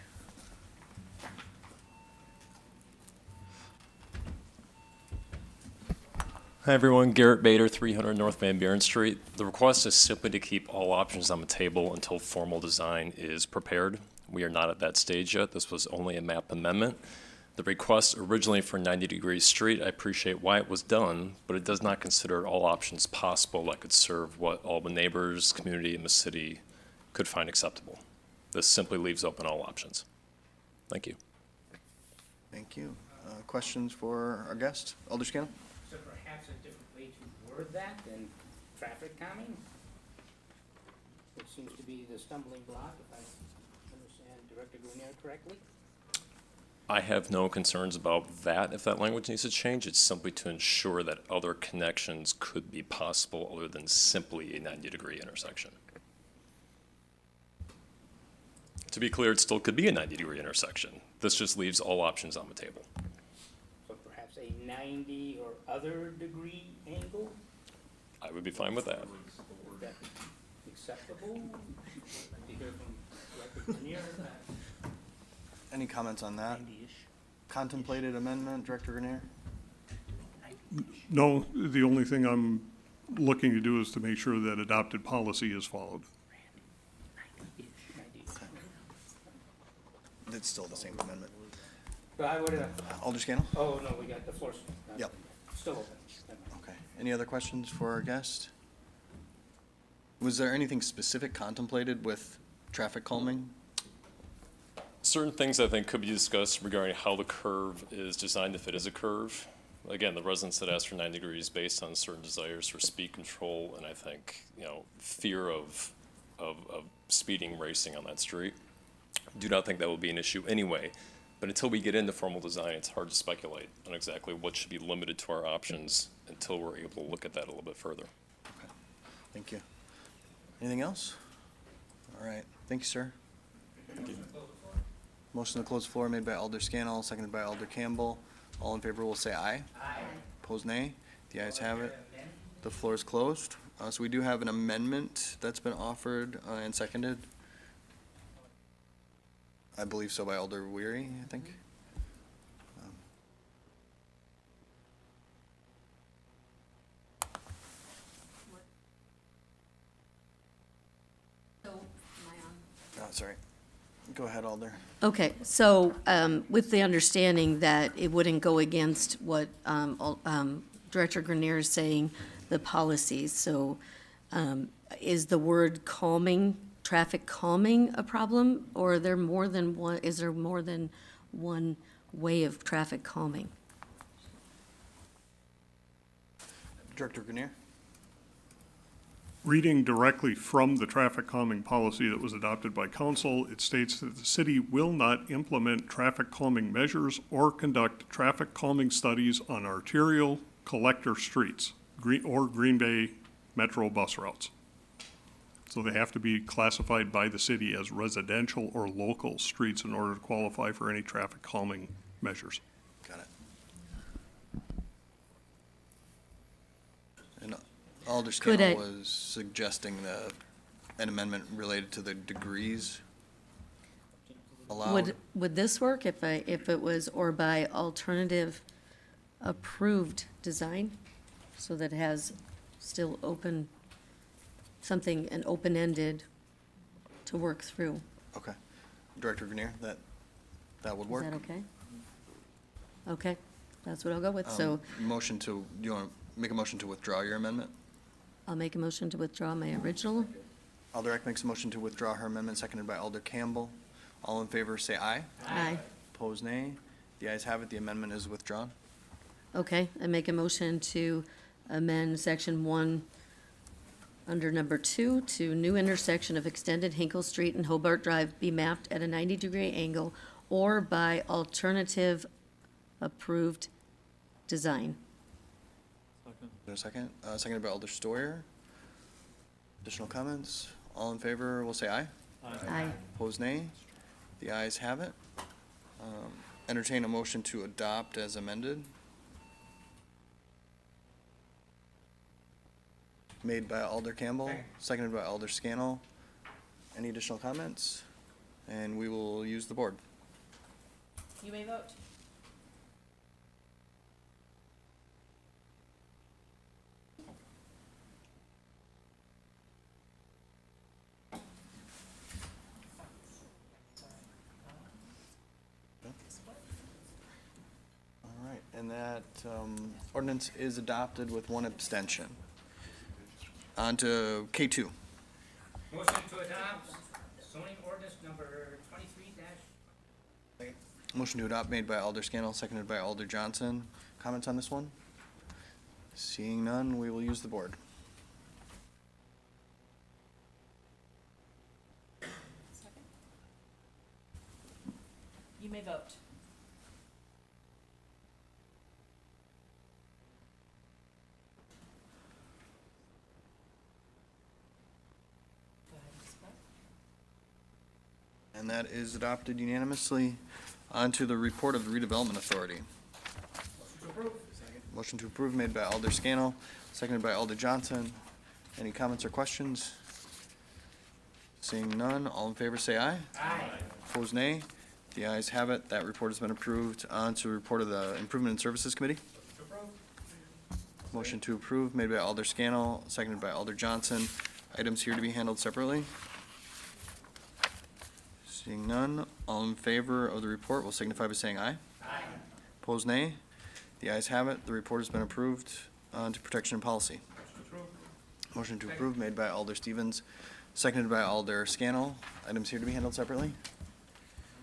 Hi, everyone. Garrett Bader, 300 North Van Buren Street. The request is simply to keep all options on the table until formal design is prepared. We are not at that stage yet. This was only a map amendment. The request originally for 90-degree street, I appreciate why it was done, but it does not consider all options possible that could serve what all the neighbors, community, and the city could find acceptable. This simply leaves open all options. Thank you. Thank you. Questions for our guest? Alder Scannell? So perhaps a different way to word that than traffic calming? Which seems to be the stumbling block, if I understand Director Grenier correctly. I have no concerns about that if that language needs to change. It's simply to ensure that other connections could be possible other than simply a 90-degree intersection. To be clear, it still could be a 90-degree intersection. This just leaves all options on the table. So perhaps a 90 or other degree angle? I would be fine with that. Would that be acceptable? I'd like to hear from Director Grenier. Any comments on that? 90-ish. Contemplated amendment, Director Grenier? No, the only thing I'm looking to do is to make sure that adopted policy is followed. It's still the same amendment. But I would, Alder Scannell? oh, no, we got the floor. Yep. Still open. Okay. Any other questions for our guest? Was there anything specific contemplated with traffic calming? Certain things I think could be discussed regarding how the curve is designed if it is a curve. Again, the residents that asked for 9 degrees based on certain desires for speed control and I think, fear of speeding, racing on that street. Do not think that will be an issue anyway, but until we get into formal design, it's hard to speculate on exactly what should be limited to our options until we're able to look at that a little bit further. Okay. Thank you. Anything else? All right, thank you, sir. Motion to close the floor made by Alder Scannell, seconded by Alder Campbell. All in favor will say aye. Aye. Opposed, nay. The ayes have it. The floor is closed. So we do have an amendment that's been offered and seconded. I believe so by Alder Weary, I think. Oh, sorry. Go ahead, Alder. Okay, so with the understanding that it wouldn't go against what Director Grenier is saying, the policies, so is the word calming, traffic calming a problem? Or are there more than one, is there more than one way of traffic calming? Director Grenier? Reading directly from the traffic calming policy that was adopted by council, it states that the city will not implement traffic calming measures or conduct traffic calming studies on arterial collector streets or Green Bay Metro bus routes. So they have to be classified by the city as residential or local streets in order to qualify for any traffic calming measures. Got it. And Alder Scannell was suggesting an amendment related to the degrees allowed. Would this work if it was, or by alternative approved design? So that it has still open, something, an open-ended to work through. Okay. Director Grenier, that would work? Is that okay? Okay, that's what I'll go with, so Motion to, do you want to make a motion to withdraw your amendment? I'll make a motion to withdraw my original. Alder Eck makes a motion to withdraw her amendment, seconded by Alder Campbell. All in favor, say aye. Aye. Opposed, nay. The ayes have it, the amendment is withdrawn. Okay, I make a motion to amend section 1 under number 2 to new intersection of extended Hinkle Street and Hobart Drive be mapped at a 90-degree angle or by alternative approved design. Is there a second? Seconded by Alder Stoyer. Additional comments? All in favor will say aye. Aye. Opposed, nay. The ayes have it. Entertain a motion to adopt as amended. Made by Alder Campbell, seconded by Alder Scannell. Any additional comments? And we will use the board. You may vote. All right, and that ordinance is adopted with one abstention. On to K2. Motion to adopt zoning ordinance number 23-. Motion to adopt made by Alder Scannell, seconded by Alder Johnson. Comments on this one? Seeing none, we will use the board. You may vote. Go ahead and split. And that is adopted unanimously. On to the report of the redevelopment authority. Motion to approve made by Alder Scannell, seconded by Alder Johnson. Any comments or questions? Seeing none, all in favor say aye. Aye. Opposed, nay. The ayes have it. That report has been approved. On to the report of the Improvement and Services Committee. Motion to approve made by Alder Scannell, seconded by Alder Johnson. Items here to be handled separately. Seeing none, all in favor of the report will signify by saying aye. Aye. Opposed, nay. The ayes have it. The report has been approved. On to protection and policy. Motion to approve made by Alder Stevens, seconded by Alder Scannell. Items here to be handled separately.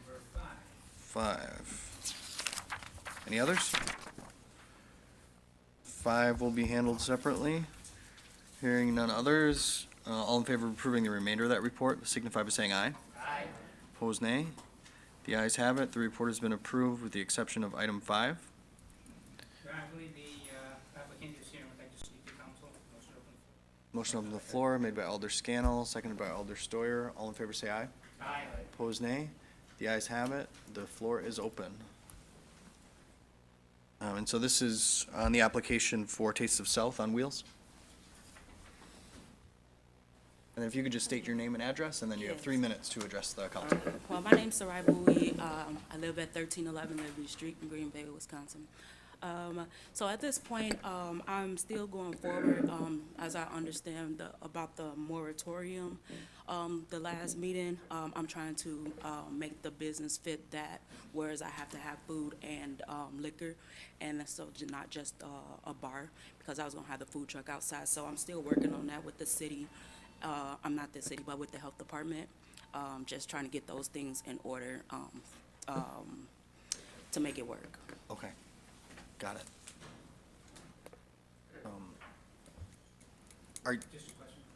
Number 5. Any others? 5 will be handled separately. Hearing none others, all in favor of approving the remainder of that report, signify by saying aye. Aye. Opposed, nay. The ayes have it. The report has been approved with the exception of item 5. I believe the applicant is here and would like to speak to council. Motion open. Motion on the floor made by Alder Scannell, seconded by Alder Steuer. All in favor say aye. Aye. Opposed, nay. The ayes have it. The floor is open. And so this is on the application for Taste of South on Wheels. And if you could just state your name and address, and then you have 3 minutes to address the council. Well, my name's Sarai Bowie. I live at 1311 Liberty Street in Green Bay, Wisconsin. So at this point, I'm still going forward, as I understand about the moratorium. The last meeting, I'm trying to make the business fit that, whereas I have to have food and liquor, and so not just a bar, because I was gonna have the food truck outside. So I'm still working on that with the city. I'm not the city, but with the health department, just trying to get those things in order to make it work. Okay, got it.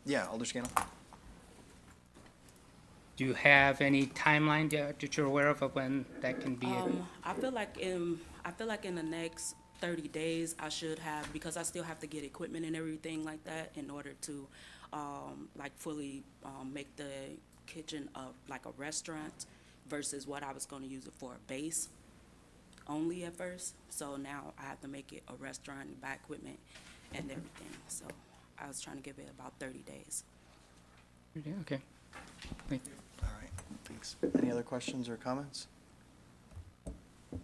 Yeah, Alder Scannell. Do you have any timeline that you're aware of when that can be? I feel like in the next 30 days, I should have, because I still have to get equipment and everything like that in order to, like fully, make the kitchen like a restaurant versus what I was gonna use it for, a base only at first. So now I have to make it a restaurant and buy equipment and everything. So I was trying to give it about 30 days. Okay. Thank you. All right, thanks. Any other questions or comments? All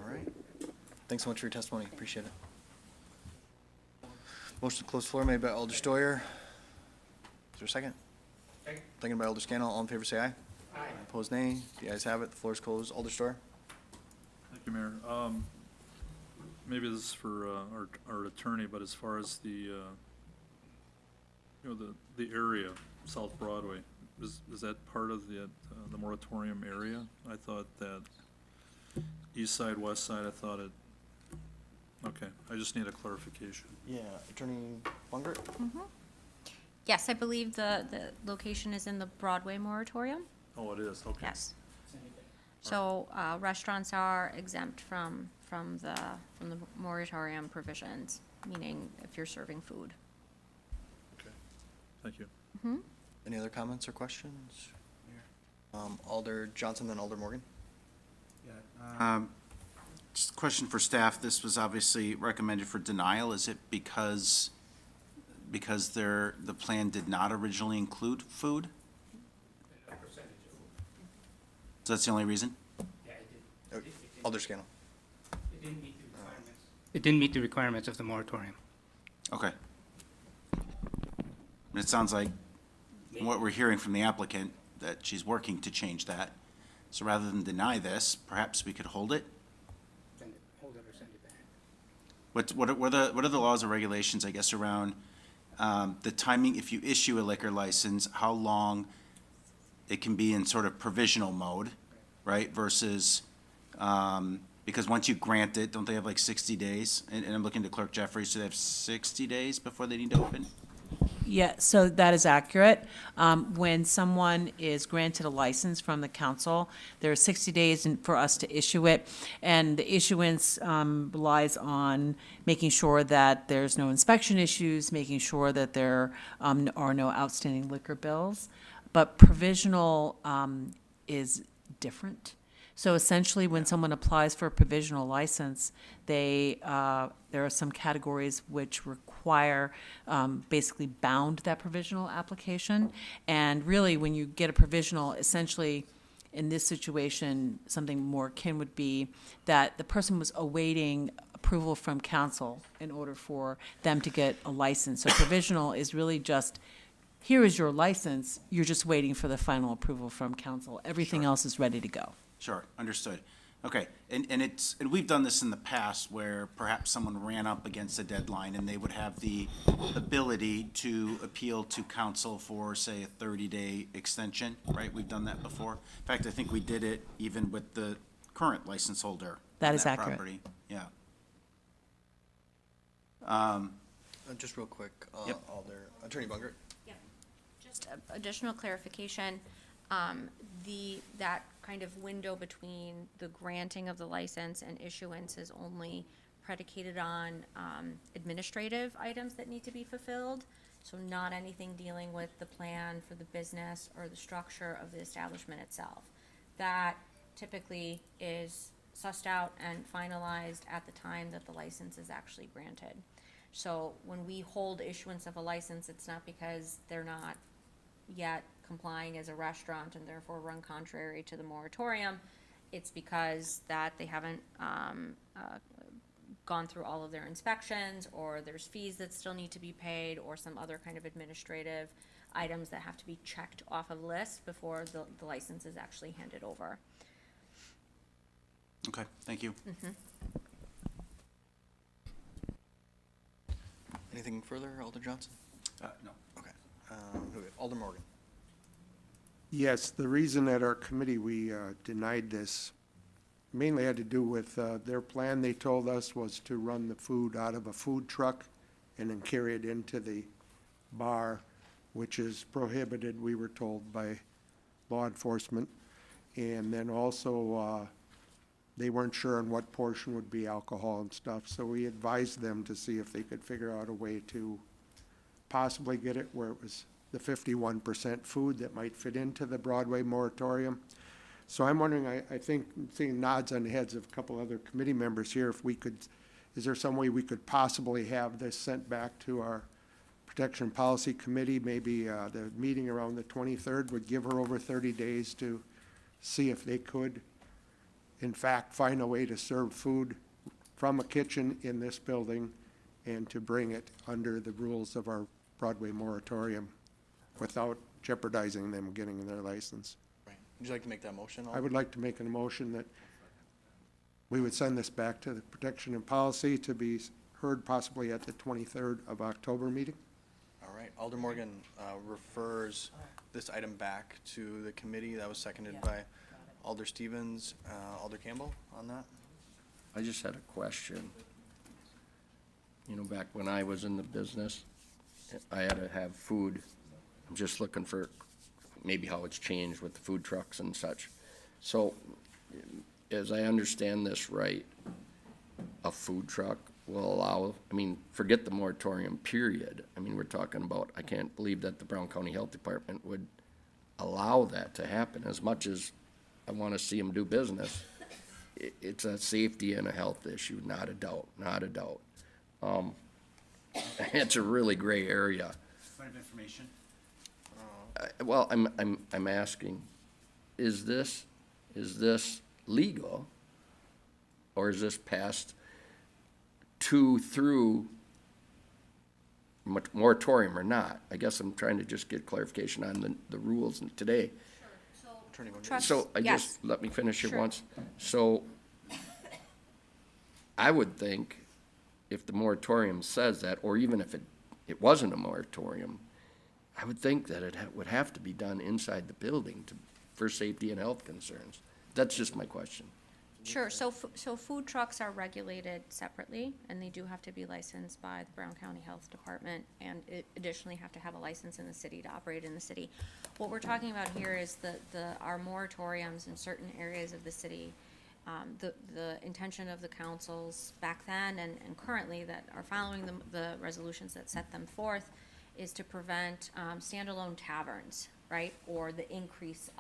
right. Thanks so much for your testimony. Appreciate it. Motion to close floor made by Alder Steuer. Is there a second? Second by Alder Scannell. All in favor say aye. Aye. Opposed, nay. The ayes have it. The floor is closed. Alder Steuer. Thank you, Mayor. Maybe this is for our attorney, but as far as the area, South Broadway, is that part of the moratorium area? I thought that east side, west side, I thought it, okay, I just need a clarification. Yeah, Attorney Bungert? Yes, I believe the location is in the Broadway moratorium. Oh, it is, okay. Yes. So restaurants are exempt from the moratorium provisions, meaning if you're serving food. Okay, thank you. Any other comments or questions? Alder Johnson, then Alder Morgan. Just a question for staff. This was obviously recommended for denial. Is it because the plan did not originally include food? So that's the only reason? Yeah, it did. Alder Scannell. It didn't meet the requirements. It didn't meet the requirements of the moratorium. Okay. And it sounds like what we're hearing from the applicant, that she's working to change that. So rather than deny this, perhaps we could hold it? Hold it or send it back. What are the laws or regulations, I guess, around the timing, if you issue a liquor license, how long it can be in sort of provisional mode, right, versus, because once you grant it, don't they have like 60 days? And I'm looking to Clerk Jeffries, so they have 60 days before they need to open? Yeah, so that is accurate. When someone is granted a license from the council, there are 60 days for us to issue it, and the issuance relies on making sure that there's no inspection issues, making sure that there are no outstanding liquor bills. But provisional is different. So essentially, when someone applies for a provisional license, there are some categories which require, basically bound that provisional application. And really, when you get a provisional, essentially, in this situation, something more akin would be that the person was awaiting approval from council in order for them to get a license. So provisional is really just, here is your license, you're just waiting for the final approval from council. Everything else is ready to go. Sure, understood. Okay, and we've done this in the past where perhaps someone ran up against a deadline and they would have the ability to appeal to council for, say, a 30-day extension, right? We've done that before. In fact, I think we did it even with the current license holder. That on is accurate. Property. Yeah. Just real quick, Yep. Alder, Attorney Bungert. Just additional clarification, that kind of window between the granting of the license and issuance is only predicated on administrative items that need to be fulfilled. So not anything dealing with the plan for the business or the structure of the establishment itself. That typically is sussed out and finalized at the time that the license is actually granted. So when we hold issuance of a license, it's not because they're not yet complying as a restaurant and therefore run contrary to the moratorium. It's because that they haven't gone through all of their inspections, or there's fees that still need to be paid, or some other kind of administrative items that have to be checked off of the list before the license is actually handed over. Okay, thank you. Anything further, Alder Johnson? No. Okay. Alder Morgan. Yes, the reason that our committee, we denied this mainly had to do with their plan, they told us, was to run the food out of a food truck and then carry it into the bar, which is prohibited, we were told, by law enforcement. And then also, they weren't sure on what portion would be alcohol and stuff, so we advised them to see if they could figure out a way to possibly get it where it was the 51% food that might fit into the Broadway moratorium. So I'm wondering, I think, seeing nods on the heads of a couple other committee members here, if we could, is there some way we could possibly have this sent back to our Protection Policy Committee? Maybe the meeting around the 23rd would give her over 30 days to see if they could, in fact, find a way to serve food from a kitchen in this building and to bring it under the rules of our Broadway moratorium without jeopardizing them getting their license. Would you like to make that motion? I would like to make a motion that we would send this back to the Protection and Policy to be heard possibly at the 23rd of October meeting. All right. Alder Morgan refers this item back to the committee. That was seconded by Alder Stevens. Alder Campbell on that? I just had a question. You know, back when I was in the business, I had to have food. I'm just looking for maybe how it's changed with the food trucks and such. So, as I understand this right, a food truck will allow, I mean, forget the moratorium period. I mean, we're talking about, I can't believe that the Brown County Health Department would allow that to happen. As much as I want to see them do business, it's a safety and a health issue, not a doubt, not a doubt. It's a really gray area. Point of information? Well, I'm asking, is this legal? Or is this passed through moratorium or not? I guess I'm trying to just get clarification on the rules today. So just, let me finish it once. So I would think if the moratorium says that, or even if it wasn't a moratorium, I would think that it would have to be done inside the building for safety and health concerns. That's just my question. Sure, so food trucks are regulated separately, and they do have to be licensed by the Brown County Health Department, and additionally have to have a license in the city to operate in the city. What we're talking about here is our moratoriums in certain areas of the city. The intention of the councils back then and currently that are following the resolutions that set them forth is to prevent standalone taverns, right? Or the increase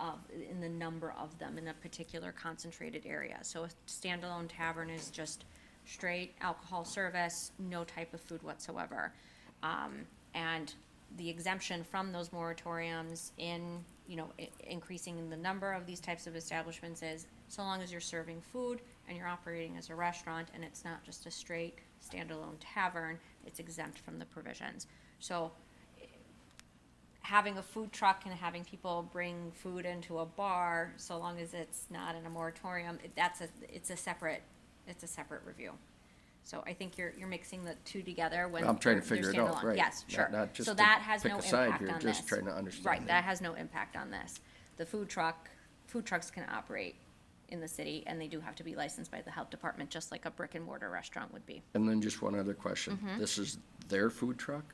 in the number of them in a particular concentrated area. So a standalone tavern is just straight alcohol service, no type of food whatsoever. And the exemption from those moratoriums in, increasing the number of these types of establishments is so long as you're serving food and you're operating as a restaurant and it's not just a straight standalone tavern, it's exempt from the provisions. So having a food truck and having people bring food into a bar, so long as it's not in a moratorium, it's a separate review. So I think you're mixing the two together when I'm trying to they're figure it out, standalone. right. Yes, sure. Not just So to that has pick no a side impact here, on just this. trying to understand Right, it. that has no impact on this. The food trucks can operate in the city, and they do have to be licensed by the health department, just like a brick and mortar restaurant would be. And then just one other question. Mhm. This is their food truck?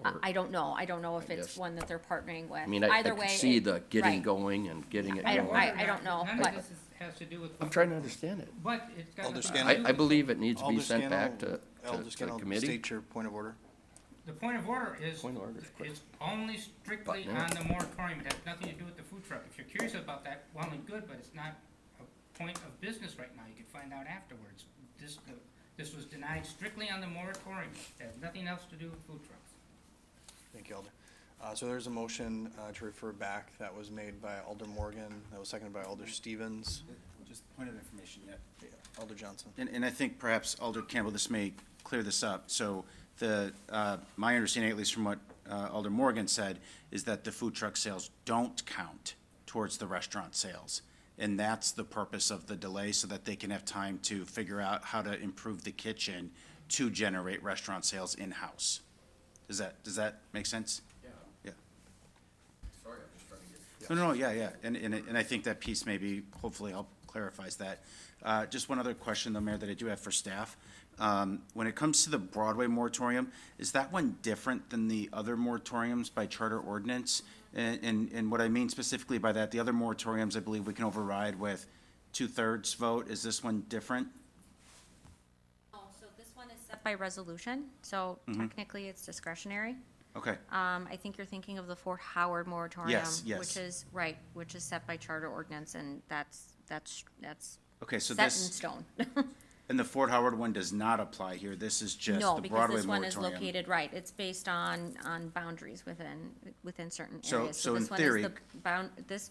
I don't know. I don't know if I it's guess- one that they're partnering with. I mean, I Either could way, see it- the getting right. going and getting it I going. don't know, None but- of this has to do with. I'm trying to understand it. But it's got Alder nothing Scannell? to do I with- believe it needs to be Alder sent Scannell- back to Alder Scannell, committee. state your point of order. The point of order is, Point of order is quick. it's only strictly Button it. on the moratorium. It has nothing to do with the food truck. If you're curious about that, well and good, but it's not a point of business right now. You can find out afterwards. This was denied strictly on the moratorium. It has nothing else to do with food trucks. Thank you, Alder. So there's a motion to refer back that was made by Alder Morgan, that was seconded by Alder Stevens. Just point of information yet. Alder Johnson. And I think perhaps Alder Campbell, this may clear this up. So my understanding, at least from what Alder Morgan said, is that the food truck sales don't count towards the restaurant sales. And that's the purpose of the delay, so that they can have time to figure out how to improve the kitchen to generate restaurant sales in-house. Does that make sense? Yeah. Sorry, I'm just trying to get. No, yeah. And I think that piece maybe hopefully clarifies that. Just one other question though, Mayor, that I do have for staff. When it comes to the Broadway moratorium, is that one different than the other moratoriums by charter ordinance? And what I mean specifically by that, the other moratoriums, I believe we can override with 2/3 vote. Is this one different? Oh, so this one is set by resolution, so technically it's discretionary. Okay, I think you're thinking of the Fort Howard moratorium. Yes, yes. Which is set by charter ordinance, and that's okay, so set in this, stone. and the Fort Howard one does not apply here. This is just No, the because Broadway this one is moratorium. located, right, it's based on boundaries within certain So- areas. so in this one theory- is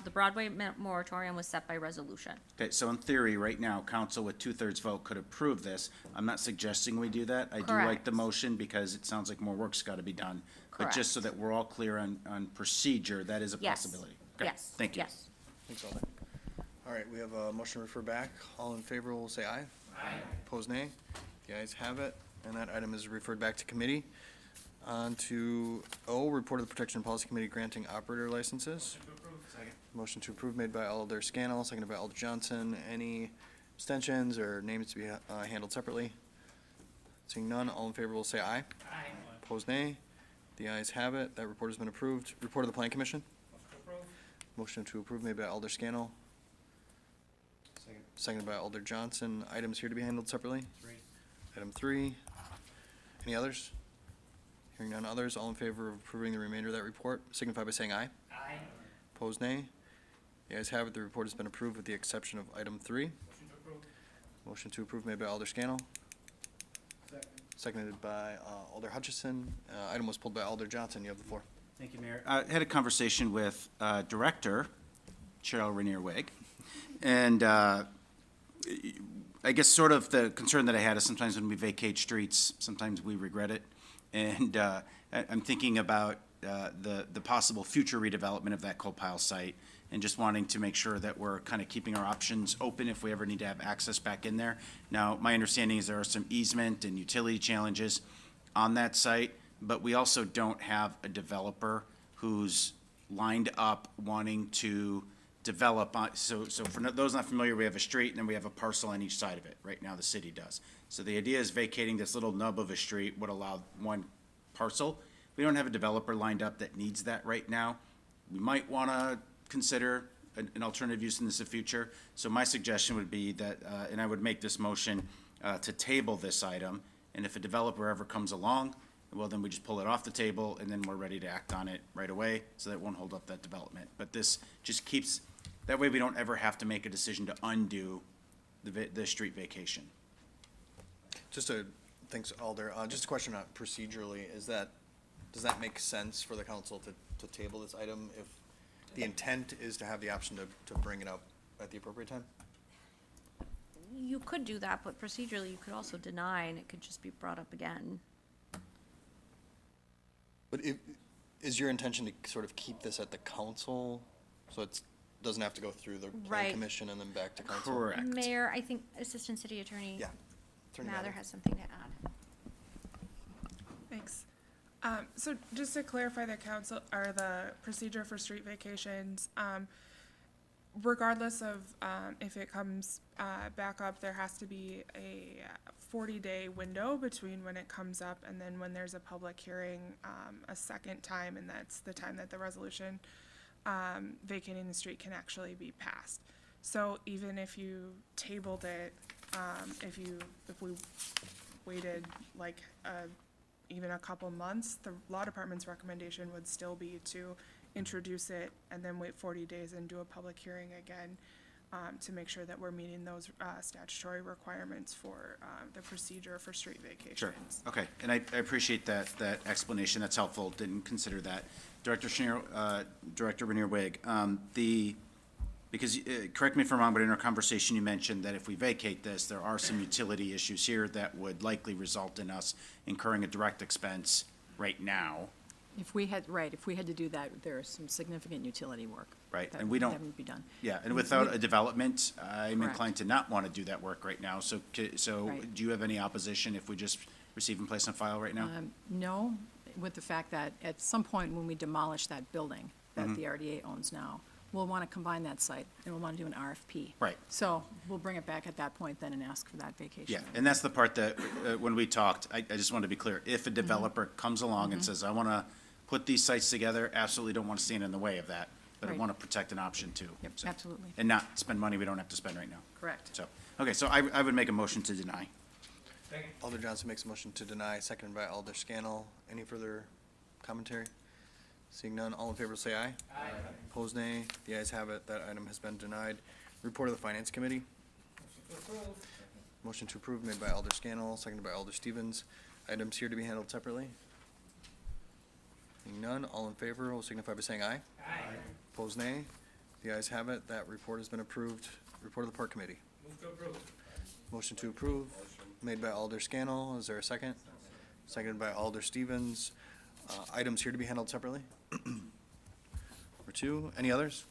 the Broadway moratorium was set by resolution. Okay, so in theory, right now, council with 2/3 vote could approve this. I'm not suggesting we do that. I do like the Correct. motion because it sounds like more work's gotta be done. But just so Correct. that we're all clear on procedure, that is a Yes. possibility. Okay, Yes, thank you. yes. Thanks, Alder. All right, we have a motion to refer back. All in favor will say aye. Aye. Opposed, nay. The ayes have it, and that item is referred back to committee. On to O, report of the Protection and Policy Committee granting operator licenses. Motion to approve made by Alder Scannell, seconded by Alder Johnson. Any abstentions or names to be handled separately? Seeing none, all in favor will say aye. Aye. Opposed, nay. The ayes have it. That report has been approved. Report of the Plan Commission. Motion to approve made by Alder Scannell. Seconded by Alder Johnson. Items here to be handled separately? Item 3. Any others? Hearing none others, all in favor of approving the remainder of that report, signify by saying aye. Aye. Opposed, nay. The ayes have it. The report has been approved with the exception of item 3. Motion to approve. Motion to approve made by Alder Scannell. Seconded by Alder Hutchison. Item was pulled by Alder Johnson. You have the floor. Thank you, Mayor. I had a conversation with Director Cheryl Rainier-Wig, and I guess sort of the concern that I had is sometimes when we vacate streets, sometimes we regret it. And I'm thinking about the possible future redevelopment of that coal pile site, and just wanting to make sure that we're kind of keeping our options open if we ever need to have access back in there. Now, my understanding is there are some easement and utility challenges on that site, but we also don't have a developer who's lined up wanting to develop on, so for those not familiar, we have a street and then we have a parcel on each side of it. Right now, the city does. So the idea is vacating this little nub of a street would allow one parcel. We don't have a developer lined up that needs that right now. We might want to consider an alternative use in this in the future. So my suggestion would be that, and I would make this motion to table this item, and if a developer ever comes along, well, then we just pull it off the table, and then we're ready to act on it right away, so that won't hold up that development. But this just keeps, that way we don't ever have to make a decision to undo the street vacation. Thanks, Alder. Just a question on procedurally, does that make sense for the council to table this item if the intent is to have the option to bring it up at the appropriate time? You could do that, but procedurally, you could also deny, and it could just be brought up again. But is your intention to sort of keep this at the council, so it doesn't have to go through the plan Right. commission and then back to council? Correct. Mayor, I think Assistant City Attorney Yeah. Attorney Mather Mather. has something to add. Thanks. So just to clarify the council, or the procedure for street vacations, regardless of if it comes back up, there has to be a 40-day window between when it comes up and then when there's a public hearing, a second time, and that's the time that the resolution, vacating the street can actually be passed. So even if you tabled it, if we waited like, even a couple months, the law department's recommendation would still be to introduce it and then wait 40 days and do a public hearing again, to make sure that we're meeting those statutory requirements for the procedure for street vacations. Sure, okay, and I appreciate that explanation, that's helpful, didn't consider that. Director Renier-Wig, because, correct me if I'm wrong, but in our conversation, you mentioned that if we vacate this, there are some utility issues here that would likely result in us incurring a direct expense right now. If we had to do that, there's some significant utility work. Right, that and we don't. having to be done. Yeah, and without a development, I'm Correct. inclined to not want to do that work right now. So Right. do you have any opposition if we just receive and place on file right now? No, with the fact that at some point when we demolish that building that Mhm. the RDA owns now, we'll want to combine that site and we'll want to do an RFP. Right. So we'll bring it back at that point then and ask for that vacation. Yeah, and that's the part that, when we talked, I just want to be clear. If a developer comes along and says, I want to put these sites together, absolutely don't want to stand in the way of that, but I Right. want to protect an option too. Yep, So- absolutely. And not spend money we don't have to spend right now. Correct. So, okay, so I would make a motion to deny. Alder Johnson makes a motion to deny, seconded by Alder Scannell. Any further commentary? Seeing none, all in favor say aye. Aye. Opposed, nay. The ayes have it. That item has been denied. Report of the Finance Committee. Motion to approve made by Alder Scannell, seconded by Alder Stevens. Items here to be handled separately. Seeing none, all in favor will signify by saying aye. Aye. Opposed, nay. The ayes have it. That report has been approved. Report of the Park Committee. Move to approve. Motion to approve, made by Alder Scannell. Is there a second? Seconded by Alder Stevens. Items here to be handled separately? Number two, any others?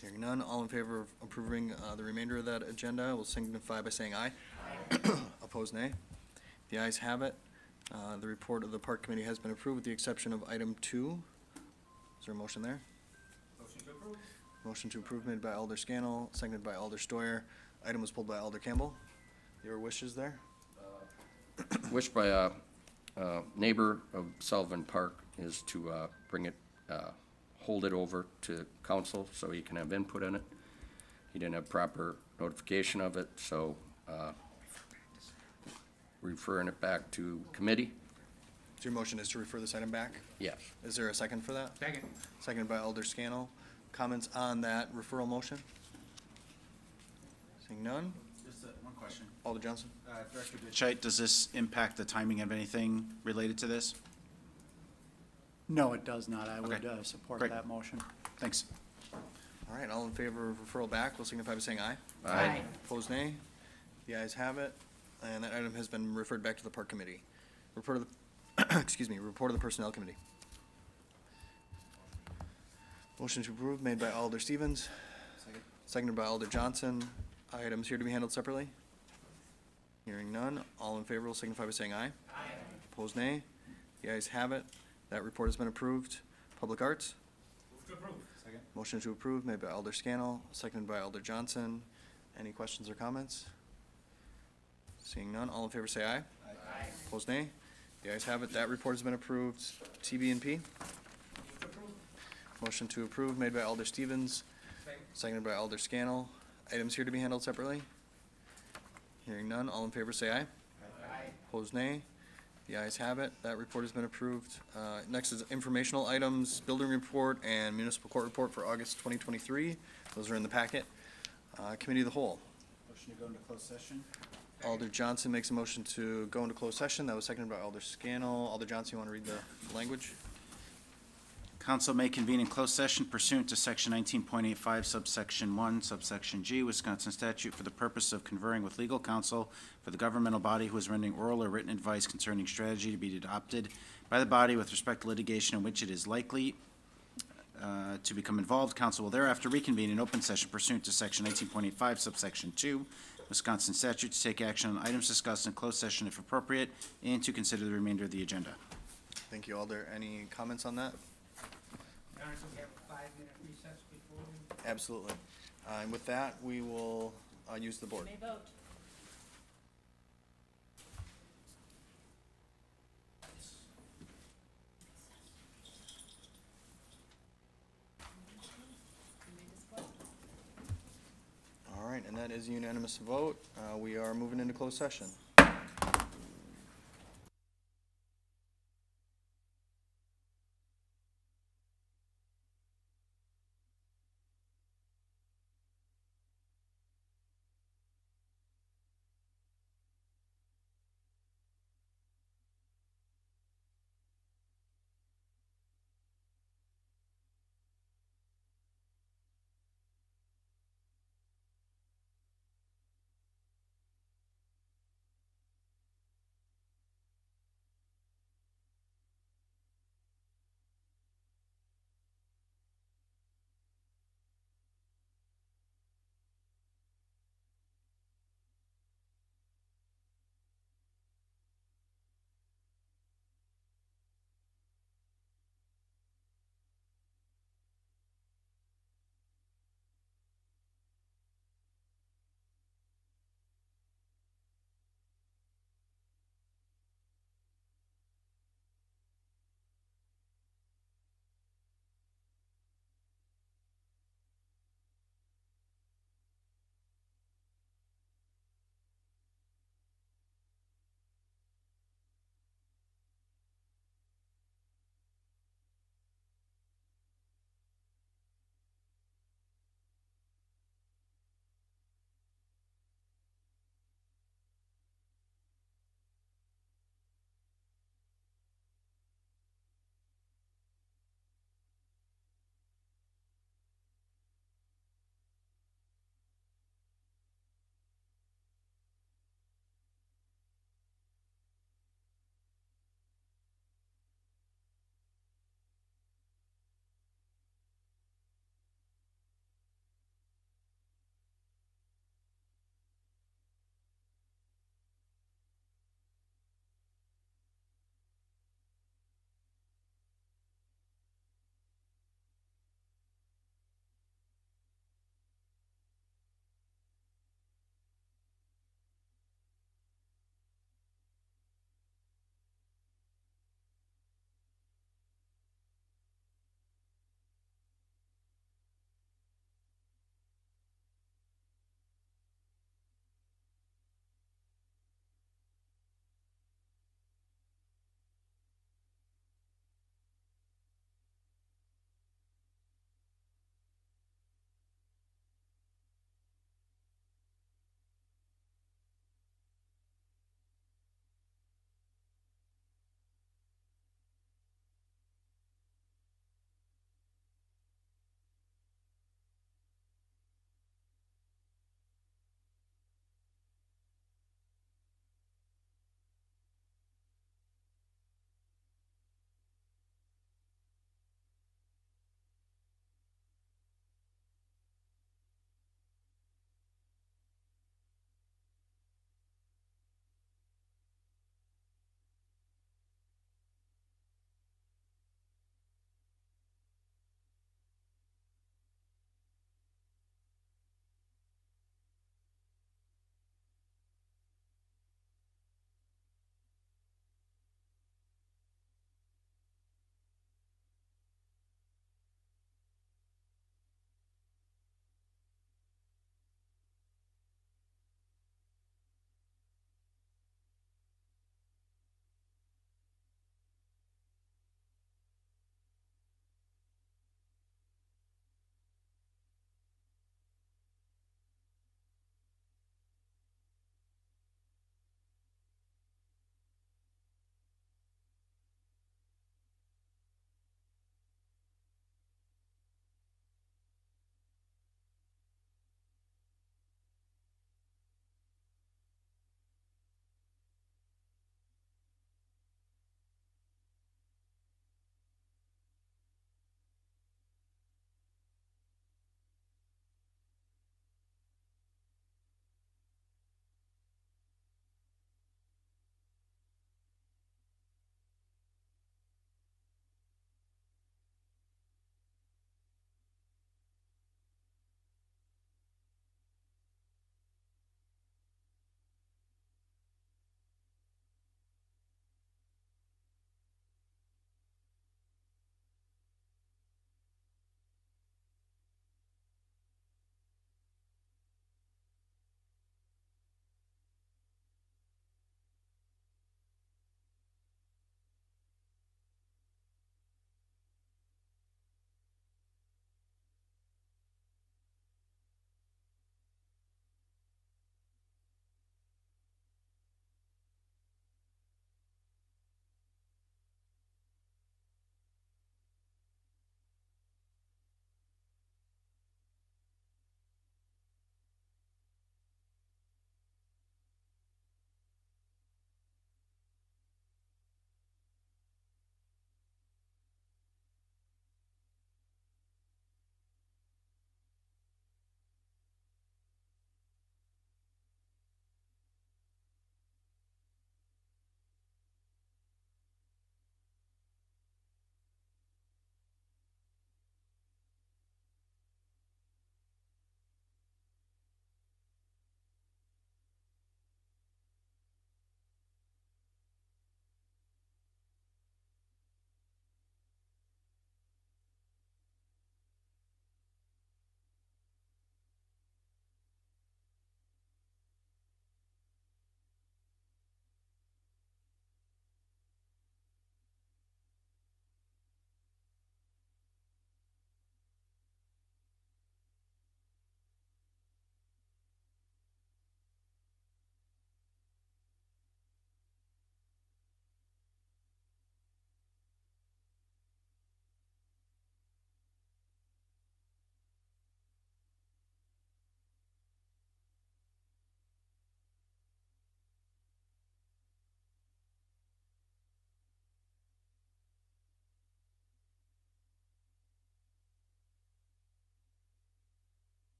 Hearing none, all in favor of approving the remainder of that agenda will signify by saying aye. Opposed, nay. The ayes have it. The report of the Park Committee has been approved with the exception of item 2. Is there a motion there? Motion to approve. Motion to approve made by Alder Scannell, seconded by Alder Stoyer. Item was pulled by Alder Campbell. Your wishes there? Wish by a neighbor of Sullivan Park is to bring it, hold it over to council so he can have input in it. He didn't have proper notification of it, so referring it back to committee. So your motion is to refer this item back? Yes. Is there a second for that? Second. Seconded by Alder Scannell. Comments on that referral motion? Seeing none? Just one question. Alder Johnson? Director Ditchite, does this impact the timing of anything related to this? No, it does not. I would Okay. support Great. that motion. Thanks. All right, all in favor of referral back will signify by saying aye. Aye. Opposed, nay. The ayes have it, and that item has been referred back to the Park Committee. Report of the, excuse me, report of the Personnel Committee. Motion to approve made by Alder Stevens. Seconded by Alder Johnson. Items here to be handled separately. Hearing none, all in favor will signify by saying aye. Aye. Opposed, nay. The ayes have it. That report has been approved. Public Arts. Move to approve. Second. Motion to approve made by Alder Scannell, seconded by Alder Johnson. Any questions or comments? Seeing none, all in favor say aye. Aye. Opposed, nay. The ayes have it. That report has been approved. TB&P. Move to approve. Motion to approve made by Alder Stevens, Second. seconded by Alder Scannell. Items here to be handled separately. Hearing none, all in favor say aye. Aye. Opposed, nay. The ayes have it. That report has been approved. Next is informational items, building report and municipal court report for August 2023. Those are in the packet. Committee of the Whole. Motion to go into closed session? Alder Johnson makes a motion to go into closed session. That was seconded by Alder Scannell. Alder Johnson, you want to read the language? Council may convene in closed session pursuant to Section 19.85 subsection 1 subsection G Wisconsin statute for the purpose of conferring with legal counsel for the governmental body who is rendering oral or written advice concerning strategy to be adopted by the body with respect to litigation in which it is likely to become involved. Council will thereafter reconvene in open session pursuant to Section 19.85 subsection 2 Wisconsin statute to take action on items discussed in closed session if appropriate and to consider the remainder of the agenda. Thank you, Alder. Any comments on that? Council, we have a 5-minute recess before we. Absolutely. And with that, we will use the board. May vote. That is a unanimous vote. We are moving into closed session.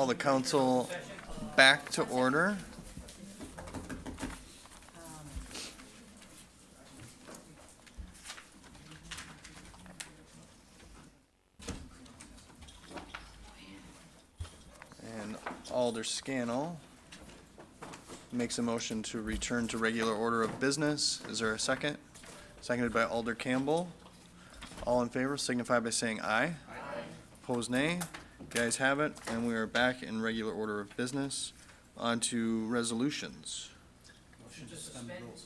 Call the council back to order. And Alder Scannell makes a motion to return to regular order of business. Is there a second? Seconded by Alder Campbell. All in favor signify by saying aye. Opposed, nay. The ayes have it, and we are back in regular order of business. On to resolutions. Motion to suspend the rules.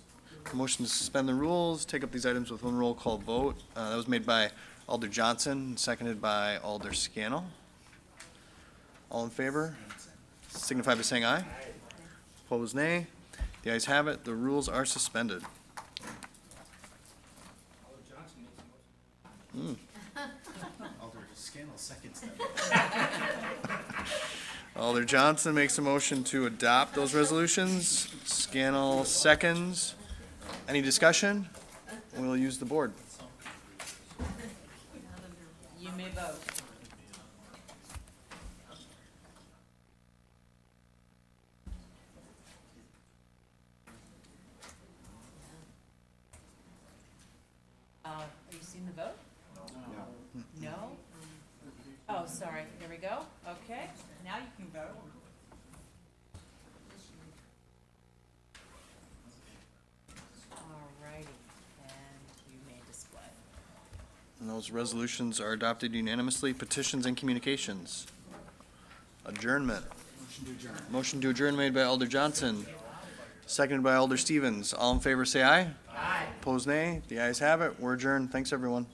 Motion to suspend the rules, take up these items with one roll call vote. That was made by Alder Johnson, seconded by Alder Scannell. All in favor signify by saying aye. Opposed, nay. The ayes have it, the rules are suspended. Alder Scannell seconds that. Alder Johnson makes a motion to adopt those resolutions. Scannell seconds. Any discussion? We'll use the board. You may vote. Are you seeing the vote? No? Oh, sorry, there we go, okay, now you can vote. All righty, and you may display. And those resolutions are adopted unanimously. Petitions and communications. Adjournment. Motion to adjourn. Motion to adjourn made by Alder Johnson, seconded by Alder Stevens. All in favor say aye. Aye. Opposed, nay. The ayes have it. We're adjourned. Thanks, everyone.